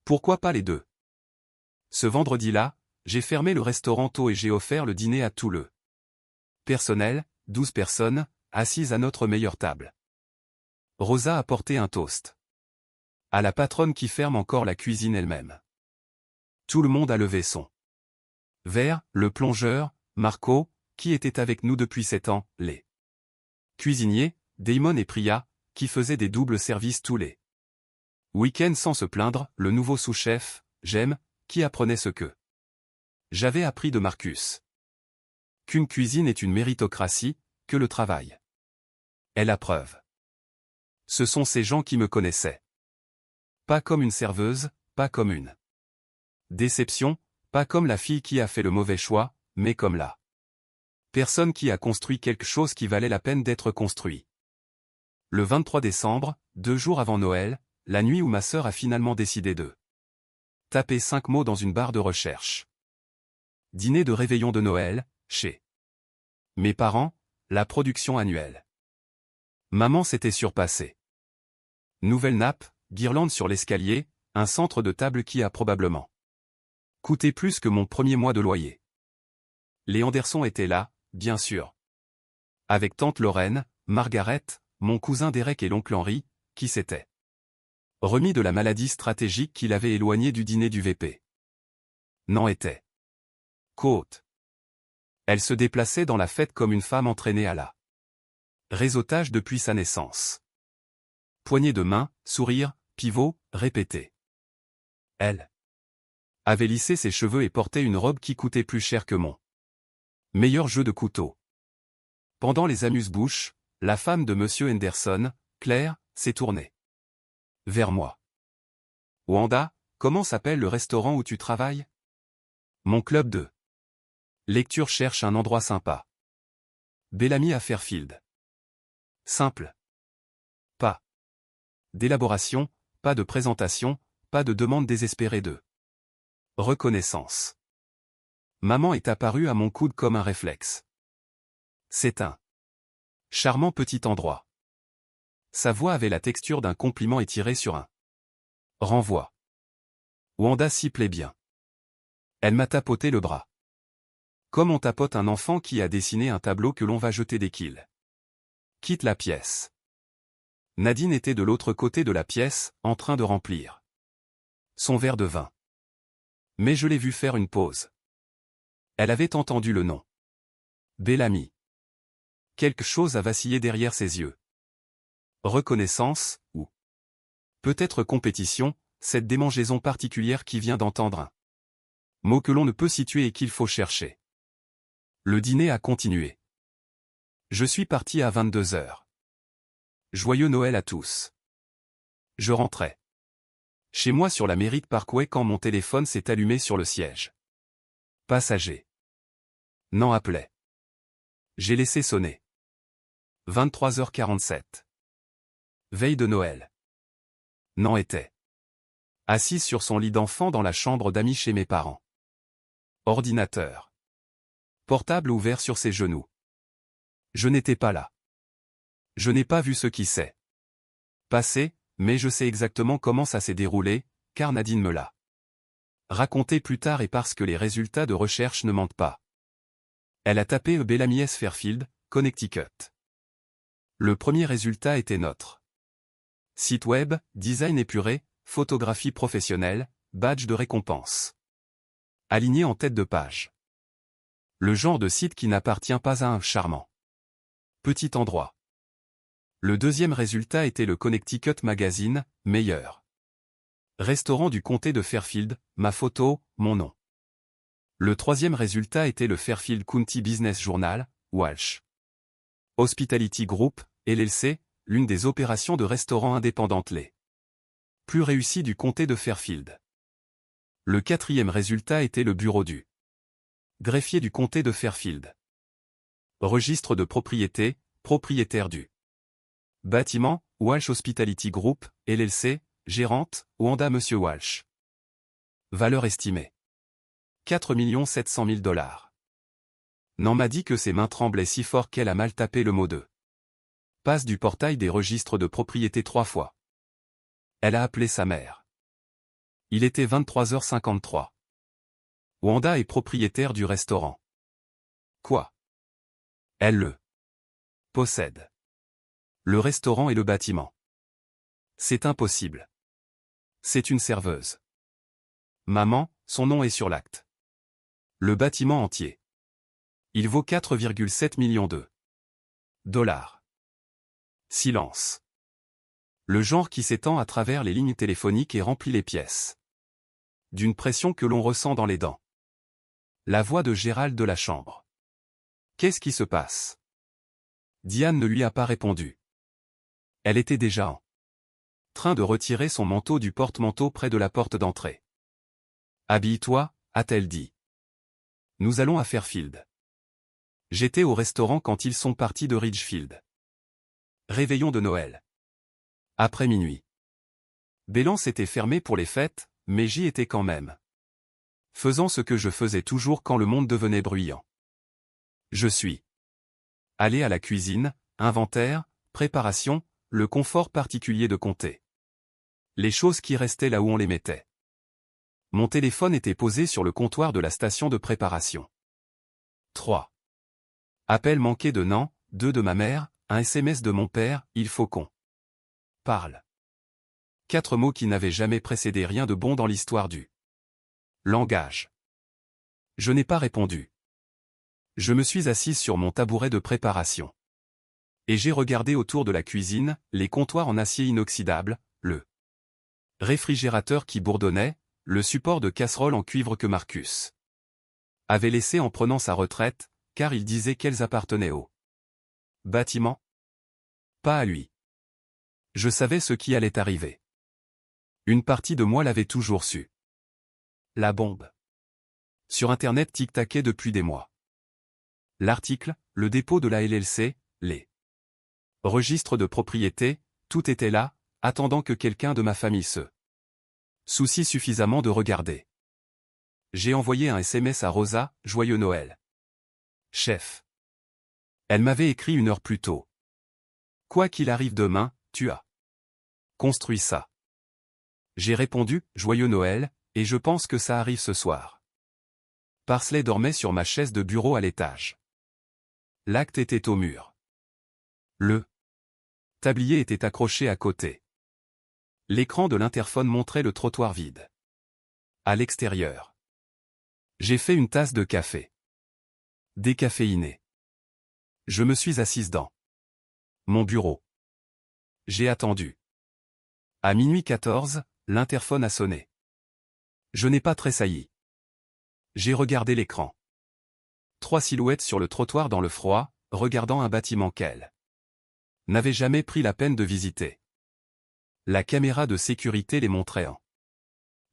Pourquoi pas les deux? Ce vendredi-là, j'ai fermé le restaurant tôt et j'ai offert le dîner à tout le personnel, 12 personnes, assises à notre meilleure table. Rosa a porté un toast à la patronne qui ferme encore la cuisine elle-même. Tout le monde a levé son verre, le plongeur, Marco, qui était avec nous depuis 7 ans, les cuisiniers, Damon et Priya, qui faisaient des doubles services tous les week-ends sans se plaindre, le nouveau sous-chef, Jem, qui apprenait ce que j'avais appris de Marcus. Qu'une cuisine est une méritocratie, que le travail est la preuve. Ce sont ces gens qui me connaissaient. Pas comme une serveuse, pas comme une déception, pas comme la fille qui a fait le mauvais choix, mais comme la personne qui a construit quelque chose qui valait la peine d'être construit. Le 23 décembre, 2 jours avant Noël, la nuit où ma sœur a finalement décidé de taper 5 mots dans une barre de recherche. Dîner de réveillon de Noël, chez mes parents, la production annuelle. Maman s'était surpassée. Nouvelle nappe, guirlande sur l'escalier, un centre de table qui a probablement coûté plus que mon premier mois de loyer. Les Anderson étaient là, bien sûr. Avec tante Lorraine, Margaret, mon cousin Derek et l'oncle Henry, qui s'étaient remis de la maladie stratégique qui l'avait éloigné du dîner du VP. N'en était qu'hôte. Elle se déplaçait dans la fête comme une femme entraînée à la réseautage depuis sa naissance. Poignée de main, sourire, pivot, répété. Elle avait lissé ses cheveux et portait une robe qui coûtait plus cher que mon meilleur jeu de couteau. Pendant les amuse-bouches, la femme de Monsieur Henderson, Claire, s'est tournée vers moi. Wanda, comment s'appelle le restaurant où tu travailles? Mon club de lecture cherche un endroit sympa. Bellamy à Fairfield. Simple. Pas d'élaboration, pas de présentation, pas de demande désespérée de reconnaissance. Maman est apparue à mon coude comme un réflexe. C'est un charmant petit endroit. Sa voix avait la texture d'un compliment étiré sur un renvoi. Wanda s'y plaît bien. Elle m'a tapoté le bras. Comme on tapote un enfant qui a dessiné un tableau que l'on va jeter dès qu'il quitte la pièce. Nadine était de l'autre côté de la pièce, en train de remplir son verre de vin. Mais je l'ai vue faire une pause. Elle avait entendu le nom. Bellamy. Quelque chose a vacillé derrière ses yeux. Reconnaissance, ou peut-être compétition, cette démangeaison particulière qui vient d'entendre un mot que l'on ne peut situer et qu'il faut chercher. Le dîner a continué. Je suis parti à 22 heures. Joyeux Noël à tous. Je rentrais chez moi sur la Merritt Parkway quand mon téléphone s'est allumé sur le siège passager. Non appelait. J'ai laissé sonner. 23h47. Veille de Noël. Nan était assise sur son lit d'enfant dans la chambre d'amis chez mes parents. Ordinateur portable ouvert sur ses genoux. Je n'étais pas là. Je n'ai pas vu ce qui s'est passé, mais je sais exactement comment ça s'est déroulé, car Nadine me l'a raconté plus tard et parce que les résultats de recherche ne mentent pas. Elle a tapé Bellamy S. Fairfield, Connecticut. Le premier résultat était notre site web, design épuré, photographie professionnelle, badge de récompense. Aligné en tête de page. Le genre de site qui n'appartient pas à un charmant petit endroit. Le deuxième résultat était le Connecticut Magazine, meilleur restaurant du comté de Fairfield, ma photo, mon nom. Le troisième résultat était le Fairfield County Business Journal, Walsh Hospitality Group, LLC, l'une des opérations de restaurants indépendantes les plus réussies du comté de Fairfield. Le quatrième résultat était le bureau du greffier du comté de Fairfield. Registre de propriété, propriétaire du bâtiment, Walsh Hospitality Group, LLC, gérante, Wanda Monsieur Walsh. Valeur estimée. 4 700 000 $. Nan m'a dit que ses mains tremblaient si fort qu'elle a mal tapé le mot de passe du portail des registres de propriété 3 fois. Elle a appelé sa mère. Il était 23h53. Wanda est propriétaire du restaurant. Quoi? Elle le possède. Le restaurant et le bâtiment. C'est impossible. C'est une serveuse. Maman, son nom est sur l'acte. Le bâtiment entier. Il vaut 4,7 millions de $. Silence. Le genre qui s'étend à travers les lignes téléphoniques et remplit les pièces. D'une pression que l'on ressent dans les dents. La voix de Gérald de la chambre. Qu'est-ce qui se passe? Diane ne lui a pas répondu. Elle était déjà en train de retirer son manteau du porte-manteau près de la porte d'entrée. Habille-toi, a-t-elle dit. Nous allons à Fairfield. J'étais au restaurant quand ils sont partis de Ridgefield. Réveillon de Noël. Après minuit. Bélance était fermé pour les fêtes, mais j'y étais quand même. Faisant ce que je faisais toujours quand le monde devenait bruyant. Je suis allé à la cuisine, inventaire, préparation, le confort particulier de compter les choses qui restaient là où on les mettait. Mon téléphone était posé sur le comptoir de la station de préparation. 3. Appel manqué de Nan, 2 de ma mère, un SMS de mon père, il faut qu'on parle. 4 mots qui n'avaient jamais précédé rien de bon dans l'histoire du langage. Je n'ai pas répondu. Je me suis assise sur mon tabouret de préparation. Et j'ai regardé autour de la cuisine, les comptoirs en acier inoxydable, le réfrigérateur qui bourdonnait, le support de casserole en cuivre que Marcus avait laissé en prenant sa retraite, car il disait qu'elles appartenaient au bâtiment. Pas à lui. Je savais ce qui allait arriver. Une partie de moi l'avait toujours su. La bombe. Sur Internet tic-taquait depuis des mois. L'article, le dépôt de la LLC, les registres de propriété, tout était là, attendant que quelqu'un de ma famille se soucie suffisamment de regarder. J'ai envoyé un SMS à Rosa, joyeux Noël. Chef. Elle m'avait écrit 1 heure plus tôt. Quoi qu'il arrive demain, tu as construit ça. J'ai répondu, joyeux Noël, et je pense que ça arrive ce soir. Parsley dormait sur ma chaise de bureau à l'étage. L'acte était au mur. Le tablier était accroché à côté. L'écran de l'interphone montrait le trottoir vide. À l'extérieur. J'ai fait une tasse de café. Décaféiné. Je me suis assise dans mon bureau. J'ai attendu. À minuit 14, l'interphone a sonné. Je n'ai pas tressailli. J'ai regardé l'écran. 3 silhouettes sur le trottoir dans le froid, regardant un bâtiment qu'elle n'avait jamais pris la peine de visiter. La caméra de sécurité les montrait en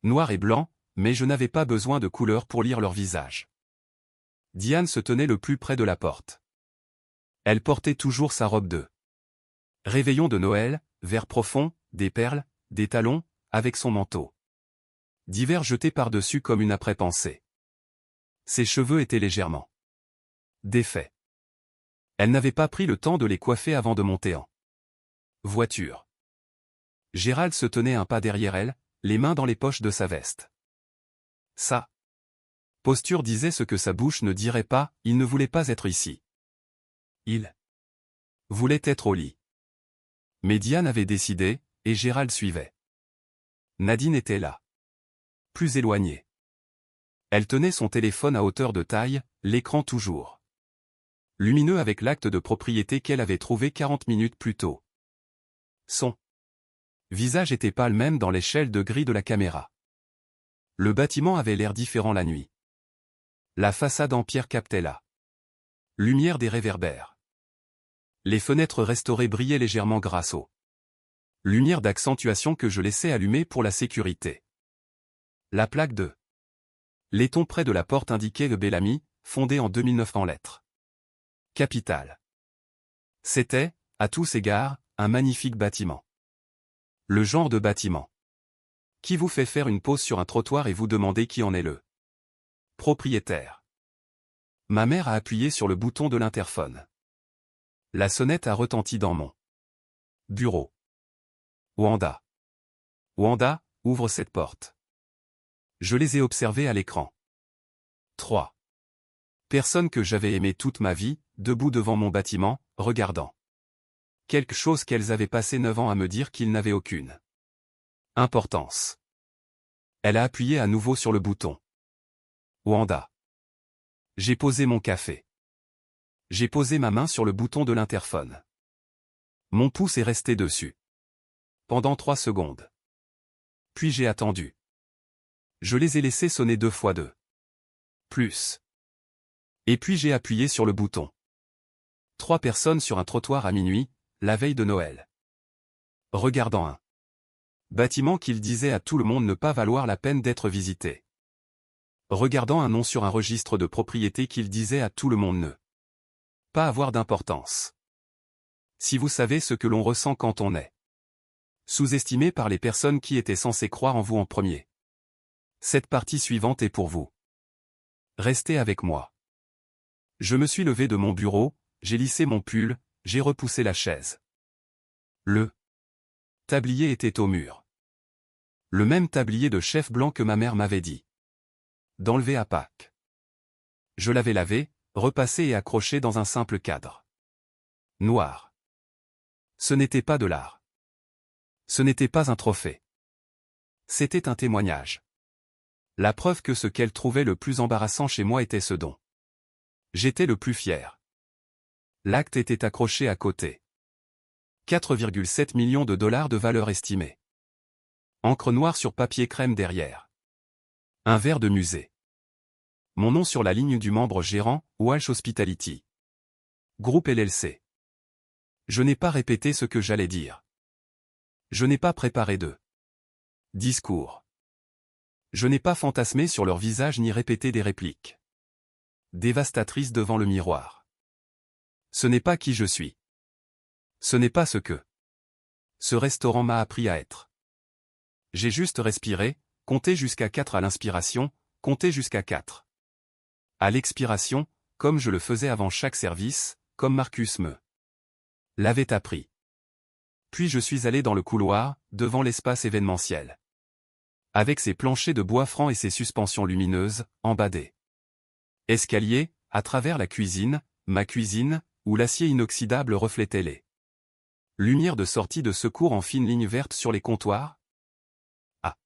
noir et blanc, mais je n'avais pas besoin de couleur pour lire leur visage. Diane se tenait le plus près de la porte. Elle portait toujours sa robe de réveillon de Noël, vert profond, des perles, des talons, avec son manteau d'hiver jeté par-dessus comme une après-pensée. Ses cheveux étaient légèrement défaits. Elle n'avait pas pris le temps de les coiffer avant de monter en voiture. Gérald se tenait un pas derrière elle, les mains dans les poches de sa veste. Sa posture disait ce que sa bouche ne dirait pas, il ne voulait pas être ici. Il voulait être au lit. Mais Diane avait décidé, et Gérald suivait. Nadine était là. Plus éloignée. Elle tenait son téléphone à hauteur de taille, l'écran toujours lumineux avec l'acte de propriété qu'elle avait trouvé 40 minutes plus tôt. Son visage était pâle même dans l'échelle de gris de la caméra. Le bâtiment avait l'air différent la nuit. La façade en pierre captait la lumière des réverbères. Les fenêtres restaurées brillaient légèrement grâce aux lumières d'accentuation que je laissais allumer pour la sécurité. La plaque de laiton près de la porte indiquait le Bellamy, fondé en 2009 en lettres capitales. C'était, à tous égards, un magnifique bâtiment. Le genre de bâtiment qui vous fait faire une pause sur un trottoir et vous demander qui en est le propriétaire. Ma mère a appuyé sur le bouton de l'interphone. La sonnette a retenti dans mon bureau. Wanda. Wanda, ouvre cette porte. Je les ai observés à l'écran. 3 personnes que j'avais aimées toute ma vie, debout devant mon bâtiment, regardant quelque chose qu'elles avaient passé 9 ans à me dire qu'ils n'avaient aucune importance. Elle a appuyé à nouveau sur le bouton. Wanda. J'ai posé mon café. J'ai posé ma main sur le bouton de l'interphone. Mon pouce est resté dessus. Pendant 3 secondes. Puis j'ai attendu. Je les ai laissés sonner 2 fois de plus. Et puis j'ai appuyé sur le bouton. 3 personnes sur un trottoir à minuit, la veille de Noël. Regardant un bâtiment qu'ils disaient à tout le monde ne pas valoir la peine d'être visité. Regardant un nom sur un registre de propriété qu'ils disaient à tout le monde ne pas avoir d'importance. Si vous savez ce que l'on ressent quand on est sous-estimé par les personnes qui étaient censées croire en vous en premier. Cette partie suivante est pour vous. Restez avec moi. Je me suis levé de mon bureau, j'ai lissé mon pull, j'ai repoussé la chaise. Le tablier était au mur. Le même tablier de chef blanc que ma mère m'avait dit d'enlever à Pâques. Je l'avais lavé, repassé et accroché dans un simple cadre noir. Ce n'était pas de l'art. Ce n'était pas un trophée. C'était un témoignage. La preuve que ce qu'elle trouvait le plus embarrassant chez moi était ce dont j'étais le plus fier. L'acte était accroché à côté. 4,7 millions de dollars de valeur estimée. Encre noire sur papier crème derrière. Un verre de musée. Mon nom sur la ligne du membre gérant, Walsh Hospitality Group LLC. Je n'ai pas répété ce que j'allais dire. Je n'ai pas préparé de discours. Je n'ai pas fantasmé sur leur visage ni répété des répliques dévastatrices devant le miroir. Ce n'est pas qui je suis. Ce n'est pas ce que ce restaurant m'a appris à être. J'ai juste respiré, compté jusqu'à 4 à l'inspiration, compté jusqu'à 4 à l'expiration, comme je le faisais avant chaque service, comme Marcus me l'avait appris. Puis je suis allé dans le couloir, devant l'espace événementiel. Avec ses planchers de bois franc et ses suspensions lumineuses, en bas des escaliers, à travers la cuisine, ma cuisine, où l'acier inoxydable reflétait les lumières de sortie de secours en fines lignes vertes sur les comptoirs. À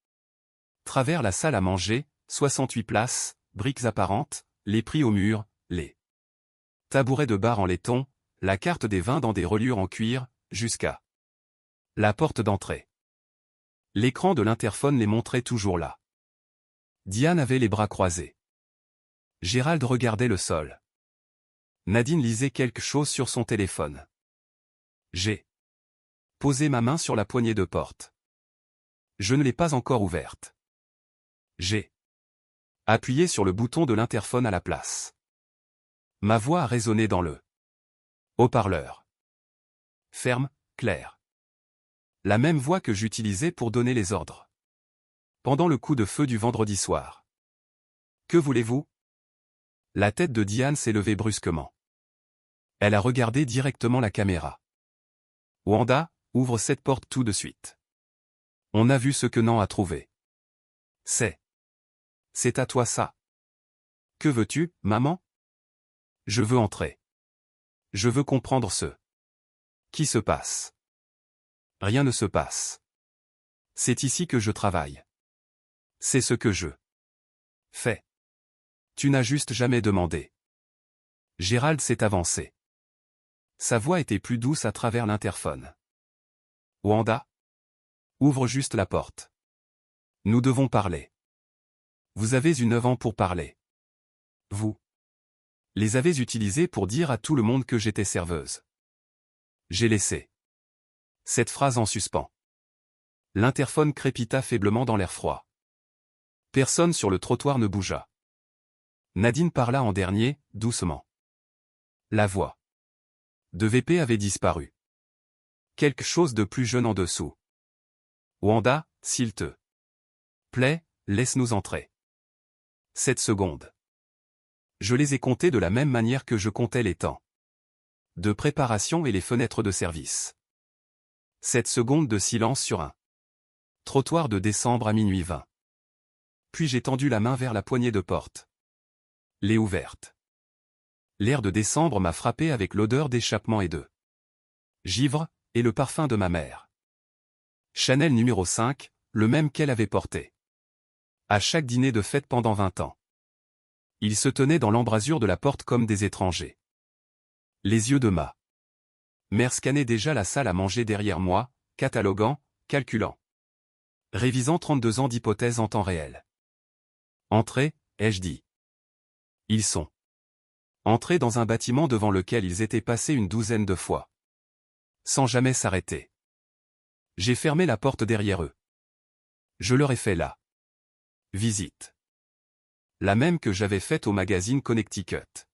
travers la salle à manger, 68 places, briques apparentes, les prix au mur, les tabourets de bar en laiton, la carte des vins dans des reliures en cuir, jusqu'à la porte d'entrée. L'écran de l'interphone les montrait toujours là. Diane avait les bras croisés. Gérald regardait le sol. Nadine lisait quelque chose sur son téléphone. J'ai posé ma main sur la poignée de porte. Je ne l'ai pas encore ouverte. J'ai appuyé sur le bouton de l'interphone à la place. Ma voix a résonné dans le haut-parleur. Ferme, claire. La même voix que j'utilisais pour donner les ordres. Pendant le coup de feu du vendredi soir. Que voulez-vous? La tête de Diane s'est levée brusquement. Elle a regardé directement la caméra. Wanda, ouvre cette porte tout de suite. On a vu ce que Nan a trouvé. C'est à toi ça. Que veux-tu, maman? Je veux entrer. Je veux comprendre ce qui se passe. Rien ne se passe. C'est ici que je travaille. C'est ce que je fais. Tu n'as juste jamais demandé. Gérald s'est avancé. Sa voix était plus douce à travers l'interphone. Wanda? Ouvre juste la porte. Nous devons parler. Vous avez eu 9 ans pour parler. Vous les avez utilisés pour dire à tout le monde que j'étais serveuse. J'ai laissé cette phrase en suspens. L'interphone crépita faiblement dans l'air froid. Personne sur le trottoir ne bougea. Nadine parla en dernier, doucement. La voix de VP avait disparu. Quelque chose de plus jeune en dessous. Wanda, s'il te plaît, laisse-nous entrer. 7 secondes. Je les ai comptés de la même manière que je comptais les temps de préparation et les fenêtres de service. 7 secondes de silence sur un trottoir de décembre à minuit 20. Puis j'ai tendu la main vers la poignée de porte. Les ouverte. L'air de décembre m'a frappé avec l'odeur d'échappement et de givre, et le parfum de ma mère. Chanel numéro 5, le même qu'elle avait porté à chaque dîner de fête pendant 20 ans. Ils se tenaient dans l'embrasure de la porte comme des étrangers. Les yeux de ma mère scannaient déjà la salle à manger derrière moi, cataloguant, calculant. Révisant 32 ans d'hypothèses en temps réel. Entrez, ai-je dit. Ils sont entrés dans un bâtiment devant lequel ils étaient passés une douzaine de fois. Sans jamais s'arrêter. J'ai fermé la porte derrière eux. Je leur ai fait la visite. La même que j'avais faite au magazine Connecticut.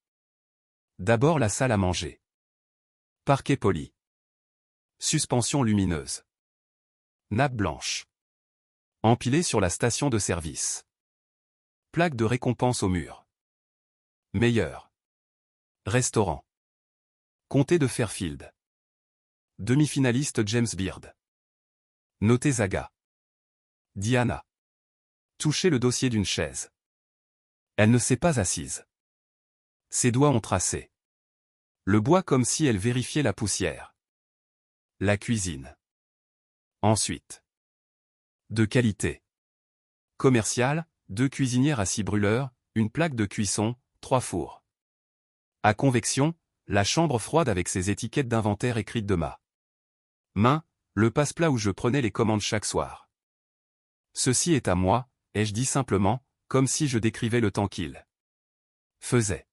D'abord la salle à manger. Parquet poli. Suspension lumineuse. Nappe blanche. Empilée sur la station de service. Plaque de récompense au mur. Meilleur. Restaurant. Comté de Fairfield. Demi-finaliste James Beard. Noté Zaga. Diana. Touché le dossier d'une chaise. Elle ne s'est pas assise. Ses doigts ont tracé le bois comme si elle vérifiait la poussière. La cuisine. Ensuite. De qualité. Commerciale, 2 cuisinières à 6 brûleurs, une plaque de cuisson, 3 fours. À convection, la chambre froide avec ses étiquettes d'inventaire écrites de ma main, le passe-plat où je prenais les commandes chaque soir. Ceci est à moi, ai-je dit simplement, comme si je décrivais le temps qu'il faisait.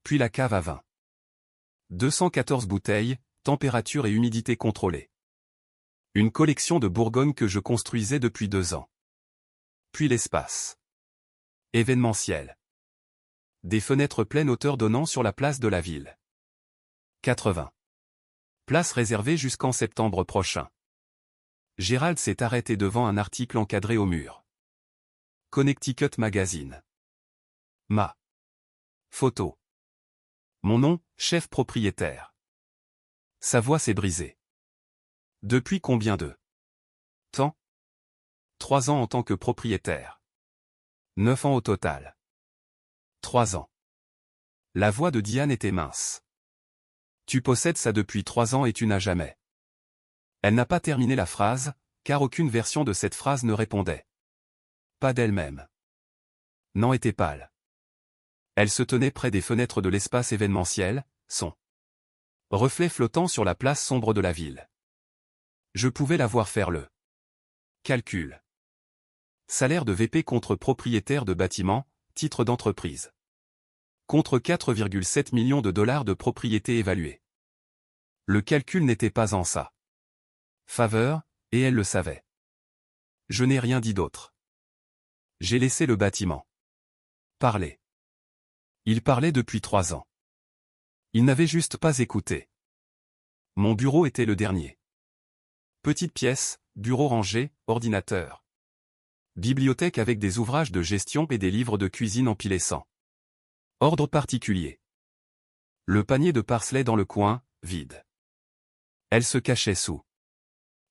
Puis la cave à vin. 214 bouteilles, température et humidité contrôlée. Une collection de Bourgogne que je construisais depuis 2 ans. Puis l'espace événementiel. Des fenêtres pleines hauteur donnant sur la place de la ville. 80. Place réservée jusqu'en septembre prochain. Gérald s'est arrêté devant un article encadré au mur. Connecticut Magazine. Ma photo. Mon nom, chef propriétaire. Sa voix s'est brisée. Depuis combien de temps? 3 ans en tant que propriétaire. 9 ans au total. 3 ans. La voix de Diane était mince. Tu possèdes ça depuis 3 ans et tu n'as jamais. Elle n'a pas terminé la phrase, car aucune version de cette phrase ne répondait. Pas d'elle-même. Nan était pâle. Elle se tenait près des fenêtres de l'espace événementiel, son reflet flottant sur la place sombre de la ville. Je pouvais la voir faire le calcul. Salaire de VP contre propriétaire de bâtiment, titre d'entreprise. contre 4,7 millions de dollars de propriété évaluée. Le calcul n'était pas en sa faveur, et elle le savait. Je n'ai rien dit d'autre. J'ai laissé le bâtiment parler. Il parlait depuis 3 ans. Il n'avait juste pas écouté. Mon bureau était le dernier. Petite pièce, bureau rangé, ordinateur. Bibliothèque avec des ouvrages de gestion et des livres de cuisine empilés sans ordre particulier. Le panier de parsley dans le coin, vide. Elle se cachait sous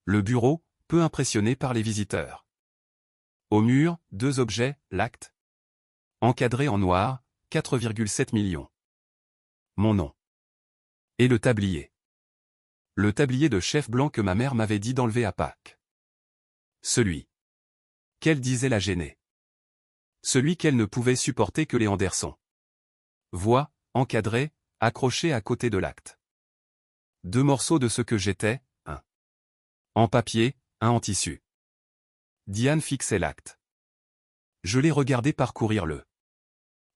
le bureau, peu impressionnée par les visiteurs. Au mur, 2 objets, l'acte. Encadré en noir, 4,7 millions. Mon nom. Et le tablier. Le tablier de chef blanc que ma mère m'avait dit d'enlever à Pâques. Celui qu'elle disait la gêner. Celui qu'elle ne pouvait supporter que les Anderson. Voix, encadré, accroché à côté de l'acte. 2 morceaux de ce que j'étais, un en papier, un en tissu. Diane fixait l'acte. Je l'ai regardé parcourir le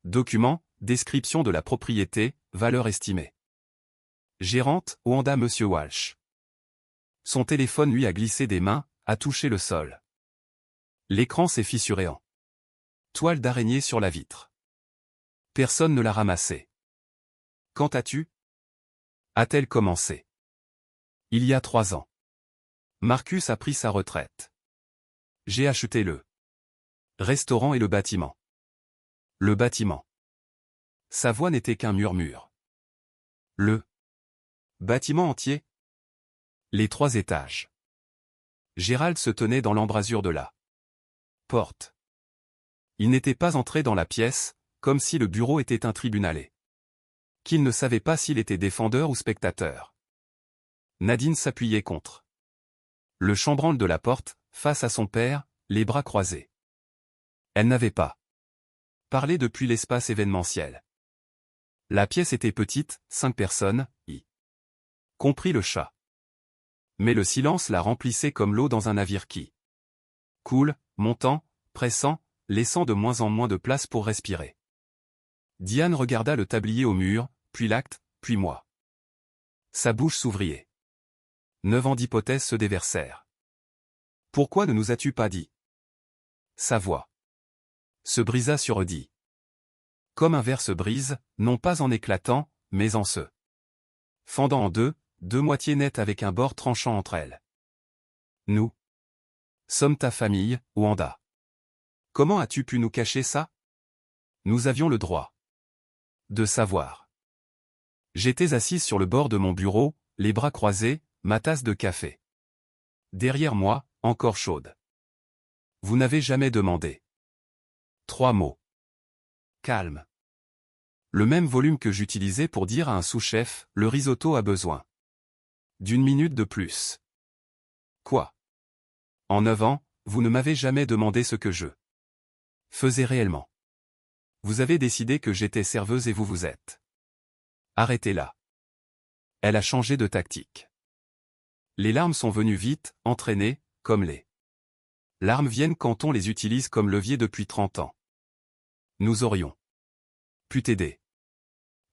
document, description de la propriété, valeur estimée. Gérante, Wanda Monsieur Walsh. Son téléphone lui a glissé des mains, a touché le sol. L'écran s'est fissuré en toile d'araignée sur la vitre. Personne ne l'a ramassé. Quand as-tu? A-t-elle commencé? Il y a 3 ans. Marcus a pris sa retraite. J'ai acheté le restaurant et le bâtiment. Le bâtiment. Sa voix n'était qu'un murmure. Le bâtiment entier? Les 3 étages. Gérald se tenait dans l'embrasure de la porte. Il n'était pas entré dans la pièce, comme si le bureau était un tribunal et qu'il ne savait pas s'il était défendeur ou spectateur. Nadine s'appuyait contre le chambranle de la porte, face à son père, les bras croisés. Elle n'avait pas parlé depuis l'espace événementiel. La pièce était petite, 5 personnes, y compris le chat. Mais le silence la remplissait comme l'eau dans un navire qui coule, montant, pressant, laissant de moins en moins de place pour respirer. Diane regarda le tablier au mur, puis l'acte, puis moi. Sa bouche s'ouvrit. 9 ans d'hypothèses se déversèrent. Pourquoi ne nous as-tu pas dit? Sa voix se brisa sur Eddie. Comme un verre se brise, non pas en éclatant, mais en se fendant en deux moitiés nettes avec un bord tranchant entre elles. Nous sommes ta famille, Wanda. Comment as-tu pu nous cacher ça? Nous avions le droit de savoir. J'étais assise sur le bord de mon bureau, les bras croisés, ma tasse de café. Derrière moi, encore chaude. Vous n'avez jamais demandé. 3 mots. Calme. Le même volume que j'utilisais pour dire à un sous-chef, le risotto a besoin d'1 minute de plus. Quoi? En 9 ans, vous ne m'avez jamais demandé ce que je faisais réellement. Vous avez décidé que j'étais serveuse et vous vous êtes arrêtez là. Elle a changé de tactique. Les larmes sont venues vite, entraînées, comme les larmes viennent quand on les utilise comme levier depuis 30 ans. Nous aurions pu t'aider.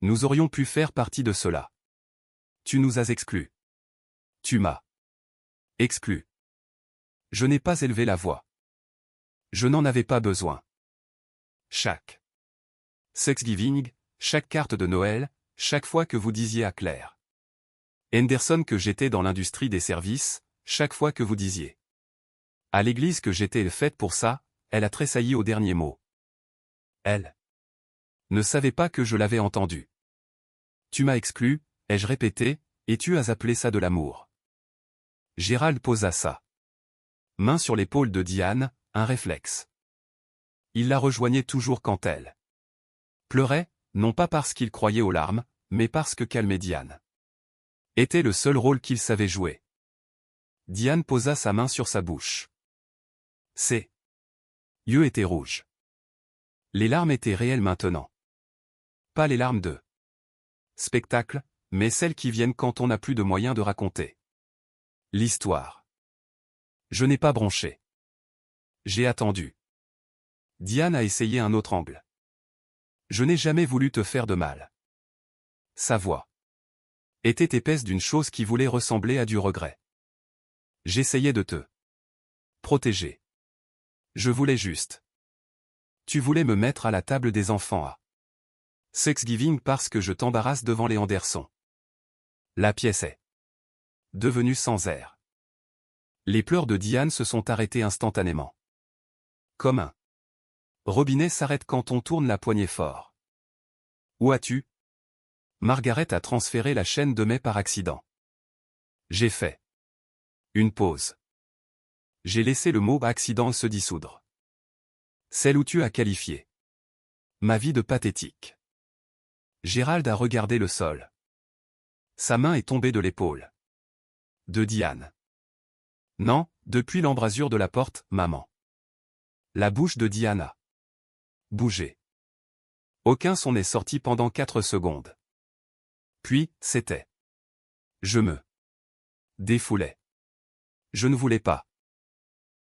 Nous aurions pu faire partie de cela. Tu nous as exclus. Tu m'as exclu. Je n'ai pas élevé la voix. Je n'en avais pas besoin. Chaque Thanksgiving, chaque carte de Noël, chaque fois que vous disiez à Claire Henderson que j'étais dans l'industrie des services, chaque fois que vous disiez à l'église que j'étais faite pour ça, elle a tressailli au dernier mot. Elle ne savait pas que je l'avais entendu. Tu m'as exclu, ai-je répété, et tu as appelé ça de l'amour. Gérald posa sa main sur l'épaule de Diane, un réflexe. Il la rejoignait toujours quand elle pleurait, non pas parce qu'il croyait aux larmes, mais parce que calmer Diane était le seul rôle qu'il savait jouer. Diane posa sa main sur sa bouche. Ses yeux étaient rouges. Les larmes étaient réelles maintenant. Pas les larmes de spectacle, mais celles qui viennent quand on n'a plus de moyens de raconter l'histoire. Je n'ai pas bronché. J'ai attendu. Diane a essayé un autre angle. Je n'ai jamais voulu te faire de mal. Sa voix était épaisse d'une chose qui voulait ressembler à du regret. J'essayais de te protéger. Je voulais juste. Tu voulais me mettre à la table des enfants à Thanksgiving parce que je t'embarrasse devant les Anderson. La pièce est devenue sans air. Les pleurs de Diane se sont arrêtés instantanément. Comme un robinet s'arrête quand on tourne la poignée fort. Où as-tu? Margaret a transféré la chaîne de mai par accident. J'ai fait une pause. J'ai laissé le mot accident se dissoudre. Celle où tu as qualifié ma vie de pathétique. Gérald a regardé le sol. Sa main est tombée de l'épaule de Diane. Non, depuis l'embrasure de la porte, maman. La bouche de Diane a bougé. Aucun son n'est sorti pendant 4 secondes. Puis, c'était. Je me défoulais. Je ne voulais pas.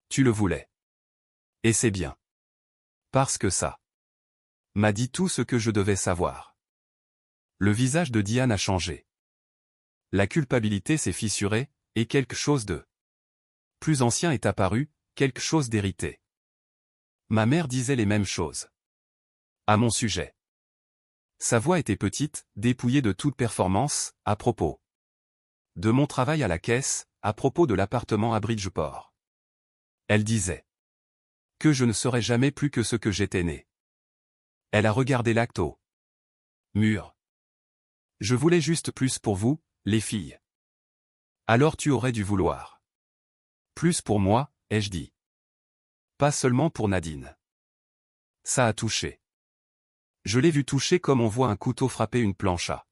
Tu le voulais. Et c'est bien. Parce que ça m'a dit tout ce que je devais savoir. Le visage de Diane a changé. La culpabilité s'est fissurée, et quelque chose de plus ancien est apparu, quelque chose d'hérité. Ma mère disait les mêmes choses à mon sujet. Sa voix était petite, dépouillée de toute performance, à propos de mon travail à la caisse, à propos de l'appartement à Bridgeport. Elle disait que je ne serais jamais plus que ce que j'étais né. Elle a regardé l'acte au mur. Je voulais juste plus pour vous, les filles. Alors tu aurais dû vouloir plus pour moi, ai-je dit. Pas seulement pour Nadine. Ça a touché. Je l'ai vu toucher comme on voit un couteau frapper une planche à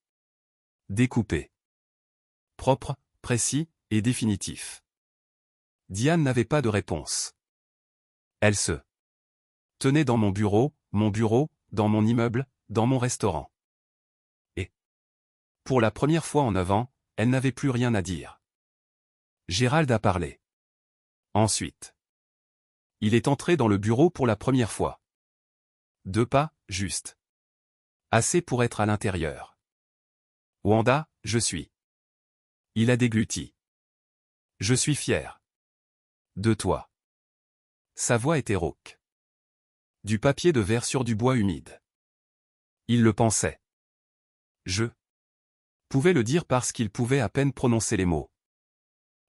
découper. Propre, précis, et définitif. Diane n'avait pas de réponse. Elle se tenait dans mon bureau, dans mon immeuble, dans mon restaurant. Et, pour la première fois en 9 ans, elle n'avait plus rien à dire. Gérald a parlé. Ensuite, il est entré dans le bureau pour la première fois. 2 pas, juste. Assez pour être à l'intérieur. Wanda, je suis. Il a dégluti. Je suis fier. De toi. Sa voix était rauque. Du papier de verre sur du bois humide. Il le pensait. Je pouvais le dire parce qu'il pouvait à peine prononcer les mots.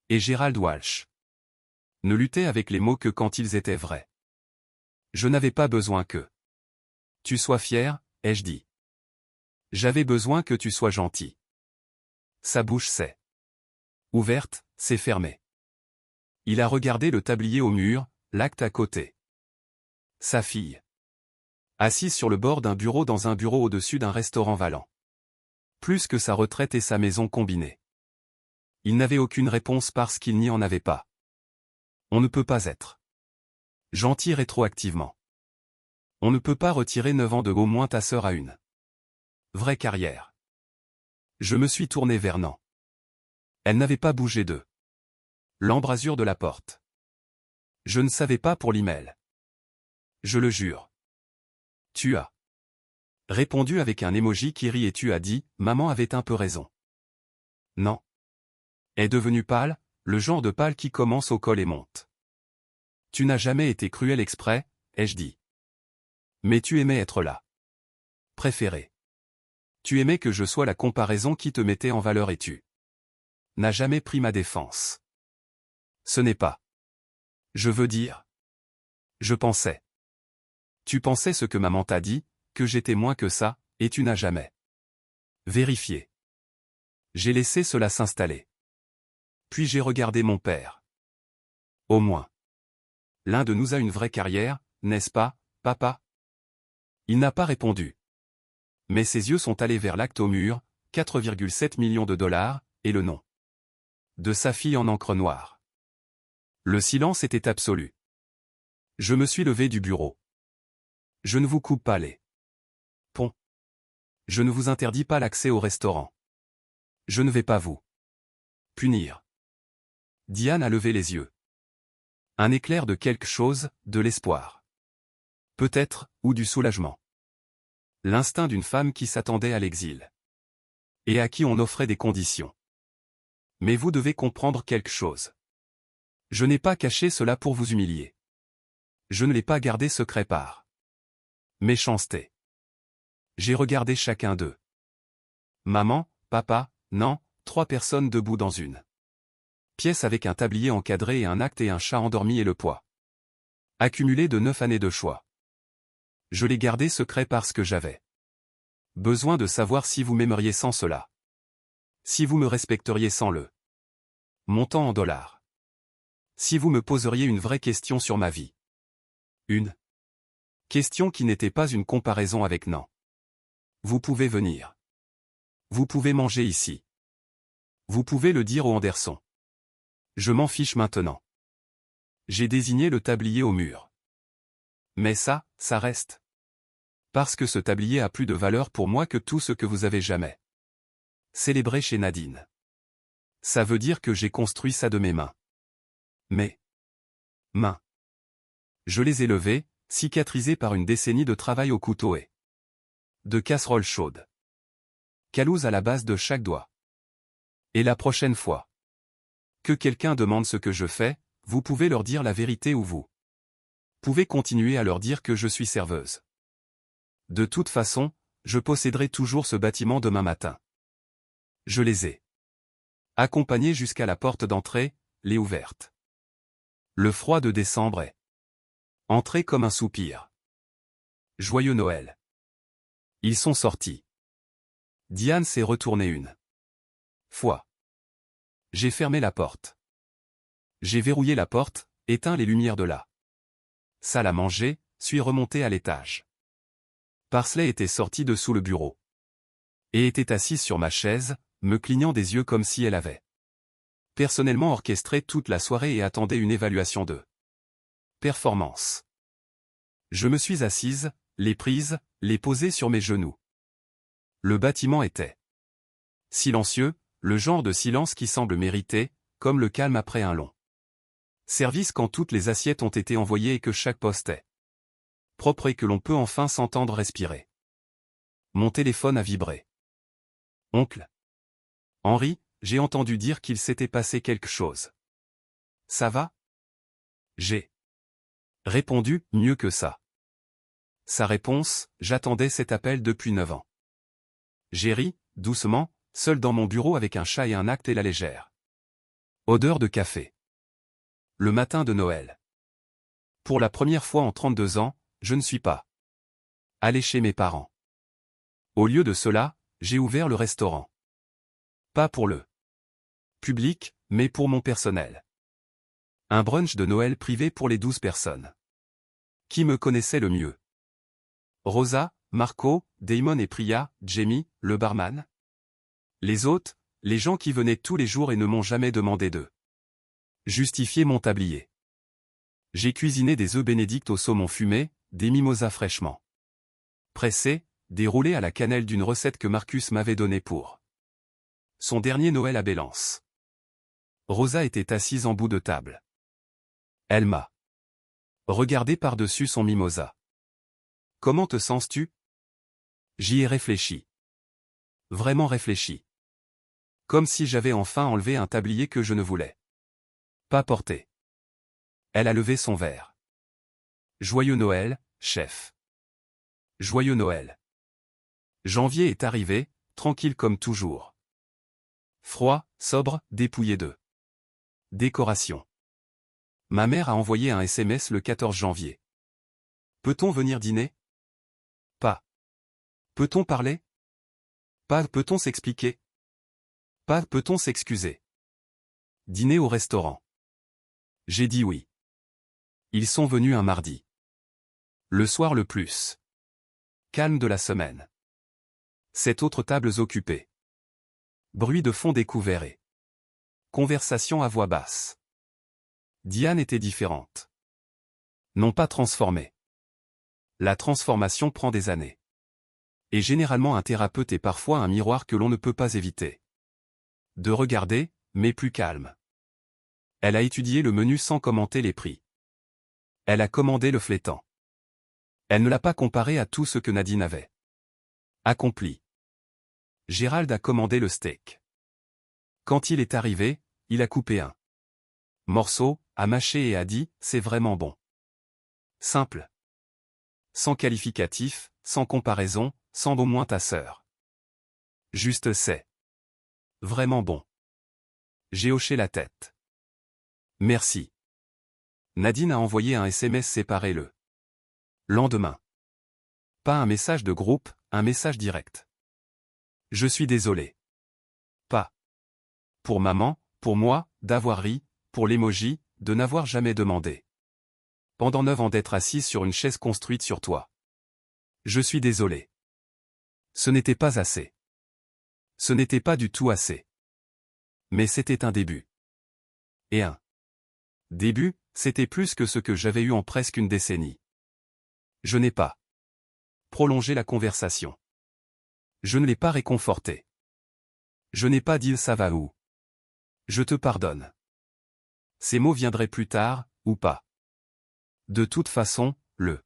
Et Gérald Walsh ne luttait avec les mots que quand ils étaient vrais. Je n'avais pas besoin que tu sois fier, ai-je dit. J'avais besoin que tu sois gentil. Sa bouche s'est ouverte, s'est fermée. Il a regardé le tablier au mur, l'acte à côté. Sa fille. Assise sur le bord d'un bureau dans un bureau au-dessus d'un restaurant valant. Plus que sa retraite et sa maison combinées. Il n'avait aucune réponse parce qu'il n'y en avait pas. On ne peut pas être gentil rétroactivement. On ne peut pas retirer 9 ans de au moins ta sœur à une vraie carrière. Je me suis tourné vers Nan. Elle n'avait pas bougé de l'embrasure de la porte. Je ne savais pas pour l'email. Je le jure. Tu as répondu avec un émoji qui rit et tu as dit, maman avait un peu raison. Non. Est devenu pâle, le genre de pâle qui commence au col et monte. Tu n'as jamais été cruel exprès, ai-je dit. Mais tu aimais être là. Préféré. Tu aimais que je sois la comparaison qui te mettait en valeur et tu n'as jamais pris ma défense. Ce n'est pas. Je veux dire. Je pensais. Tu pensais ce que maman t'a dit, que j'étais moins que ça, et tu n'as jamais vérifié. J'ai laissé cela s'installer. Puis j'ai regardé mon père. Au moins. L'un de nous a une vraie carrière, n'est-ce pas, papa? Il n'a pas répondu. Mais ses yeux sont allés vers l'acte au mur, 4,7 millions de dollars, et le nom de sa fille en encre noire. Le silence était absolu. Je me suis levé du bureau. Je ne vous coupe pas les ponts. Je ne vous interdis pas l'accès au restaurant. Je ne vais pas vous punir. Diane a levé les yeux. Un éclair de quelque chose, de l'espoir. Peut-être, ou du soulagement. L'instinct d'une femme qui s'attendait à l'exil. Et à qui on offrait des conditions. Mais vous devez comprendre quelque chose. Je n'ai pas caché cela pour vous humilier. Je ne l'ai pas gardé secret par méchanceté. J'ai regardé chacun d'eux. Maman, papa, non, 3 personnes debout dans une pièce avec un tablier encadré et un acte et un chat endormi et le poids accumulé de 9 années de choix. Je l'ai gardé secret parce que j'avais besoin de savoir si vous m'aimeriez sans cela. Si vous me respecteriez sans le montant en dollars. Si vous me poseriez une vraie question sur ma vie. Une question qui n'était pas une comparaison avec non. Vous pouvez venir. Vous pouvez manger ici. Vous pouvez le dire au Anderson. Je m'en fiche maintenant. J'ai désigné le tablier au mur. Mais ça reste. Parce que ce tablier a plus de valeur pour moi que tout ce que vous avez jamais célébré chez Nadine. Ça veut dire que j'ai construit ça de mes mains. Mes mains. Je les ai levées, cicatrisées par une décennie de travail au couteau et de casseroles chaudes. Calouse à la base de chaque doigt. Et la prochaine fois que quelqu'un demande ce que je fais, vous pouvez leur dire la vérité ou vous pouvez continuer à leur dire que je suis serveuse. De toute façon, je posséderai toujours ce bâtiment demain matin. Je les ai accompagnés jusqu'à la porte d'entrée, les ouverte. Le froid de décembre est entré comme un soupir. Joyeux Noël. Ils sont sortis. Diane s'est retournée une fois. J'ai fermé la porte. J'ai verrouillé la porte, éteint les lumières de la salle à manger, suis remonté à l'étage. Parsley était sortie de sous le bureau. Et était assise sur ma chaise, me clignant des yeux comme si elle avait personnellement orchestré toute la soirée et attendait une évaluation de performance. Je me suis assise, les prises, les posées sur mes genoux. Le bâtiment était silencieux, le genre de silence qui semble mériter, comme le calme après un long service quand toutes les assiettes ont été envoyées et que chaque poste est propre et que l'on peut enfin s'entendre respirer. Mon téléphone a vibré. Oncle Henri, j'ai entendu dire qu'il s'était passé quelque chose. Ça va? J'ai répondu, mieux que ça. Sa réponse, j'attendais cet appel depuis 9 ans. J'ai ri, doucement, seul dans mon bureau avec un chat et un acte et la légère odeur de café. Le matin de Noël. Pour la première fois en 32 ans, je ne suis pas allé chez mes parents. Au lieu de cela, j'ai ouvert le restaurant. Pas pour le public, mais pour mon personnel. Un brunch de Noël privé pour les 12 personnes qui me connaissaient le mieux. Rosa, Marco, Damon et Priya, Jamie, le barman. Les hôtes, les gens qui venaient tous les jours et ne m'ont jamais demandé de justifier mon tablier. J'ai cuisiné des œufs bénédicts au saumon fumé, des mimosas fraîchement pressés, déroulés à la cannelle d'une recette que Marcus m'avait donnée pour son dernier Noël à Bélance. Rosa était assise en bout de table. Elle m'a regardé par-dessus son mimosa. Comment te sens-tu? J'y ai réfléchi. Vraiment réfléchi. Comme si j'avais enfin enlevé un tablier que je ne voulais pas porter. Elle a levé son verre. Joyeux Noël, chef. Joyeux Noël. Janvier est arrivé, tranquille comme toujours. Froid, sobre, dépouillé de décoration. Ma mère a envoyé un SMS le 14 janvier. Peut-on venir dîner? Pas. Peut-on parler? Pas. Peut-on s'expliquer? Pas. Peut-on s'excuser? Dîner au restaurant. J'ai dit oui. Ils sont venus un mardi. Le soir le plus calme de la semaine. 7 autres tables occupées. Bruit de fond découvert et conversation à voix basse. Diane était différente. Non pas transformée. La transformation prend des années. Et généralement un thérapeute est parfois un miroir que l'on ne peut pas éviter de regarder, mais plus calme. Elle a étudié le menu sans commenter les prix. Elle a commandé le flétan. Elle ne l'a pas comparé à tout ce que Nadine avait Accompli. Gérald a commandé le steak. Quand il est arrivé, il a coupé un morceau, a mâché et a dit « c'est vraiment bon ». Simple. Sans qualificatif, sans comparaison, sans au moins ta sœur. Juste c'est. Vraiment bon. J'ai hoché la tête. Merci. Nadine a envoyé un SMS séparé le lendemain. Pas un message de groupe, un message direct. Je suis désolé. Pas. Pour maman, pour moi, d'avoir ri, pour l'émoji, de n'avoir jamais demandé. Pendant 9 ans d'être assise sur une chaise construite sur toi. Je suis désolé. Ce n'était pas assez. Ce n'était pas du tout assez. Mais c'était un début. Et un début, c'était plus que ce que j'avais eu en presque une décennie. Je n'ai pas prolongé la conversation. Je ne l'ai pas réconforté. Je n'ai pas dit « ça va où ». Je te pardonne. Ces mots viendraient plus tard, ou pas. De toute façon, le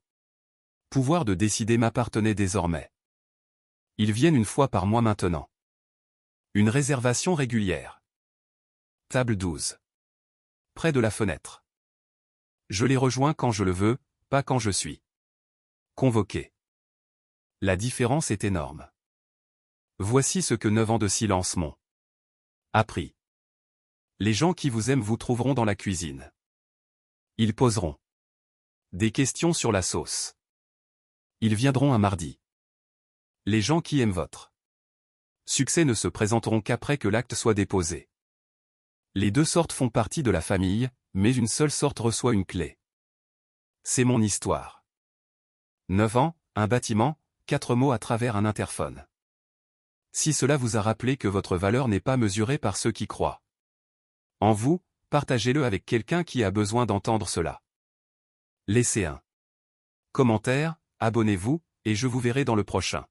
pouvoir de décider m'appartenait désormais. Ils viennent une fois par mois maintenant. Une réservation régulière. Table 12. Près de la fenêtre. Je les rejoins quand je le veux, pas quand je suis convoqué. La différence est énorme. Voici ce que 9 ans de silence m'ont appris. Les gens qui vous aiment vous trouveront dans la cuisine. Ils poseront des questions sur la sauce. Ils viendront un mardi. Les gens qui aiment votre succès ne se présenteront qu'après que l'acte soit déposé. Les deux sortes font partie de la famille, mais une seule sorte reçoit une clé. C'est mon histoire. 9 ans, un bâtiment, 4 mots à travers un interphone. Si cela vous a rappelé que votre valeur n'est pas mesurée par ceux qui croient en vous, partagez-le avec quelqu'un qui a besoin d'entendre cela. Laissez un commentaire, abonnez-vous, et je vous verrai dans le prochain.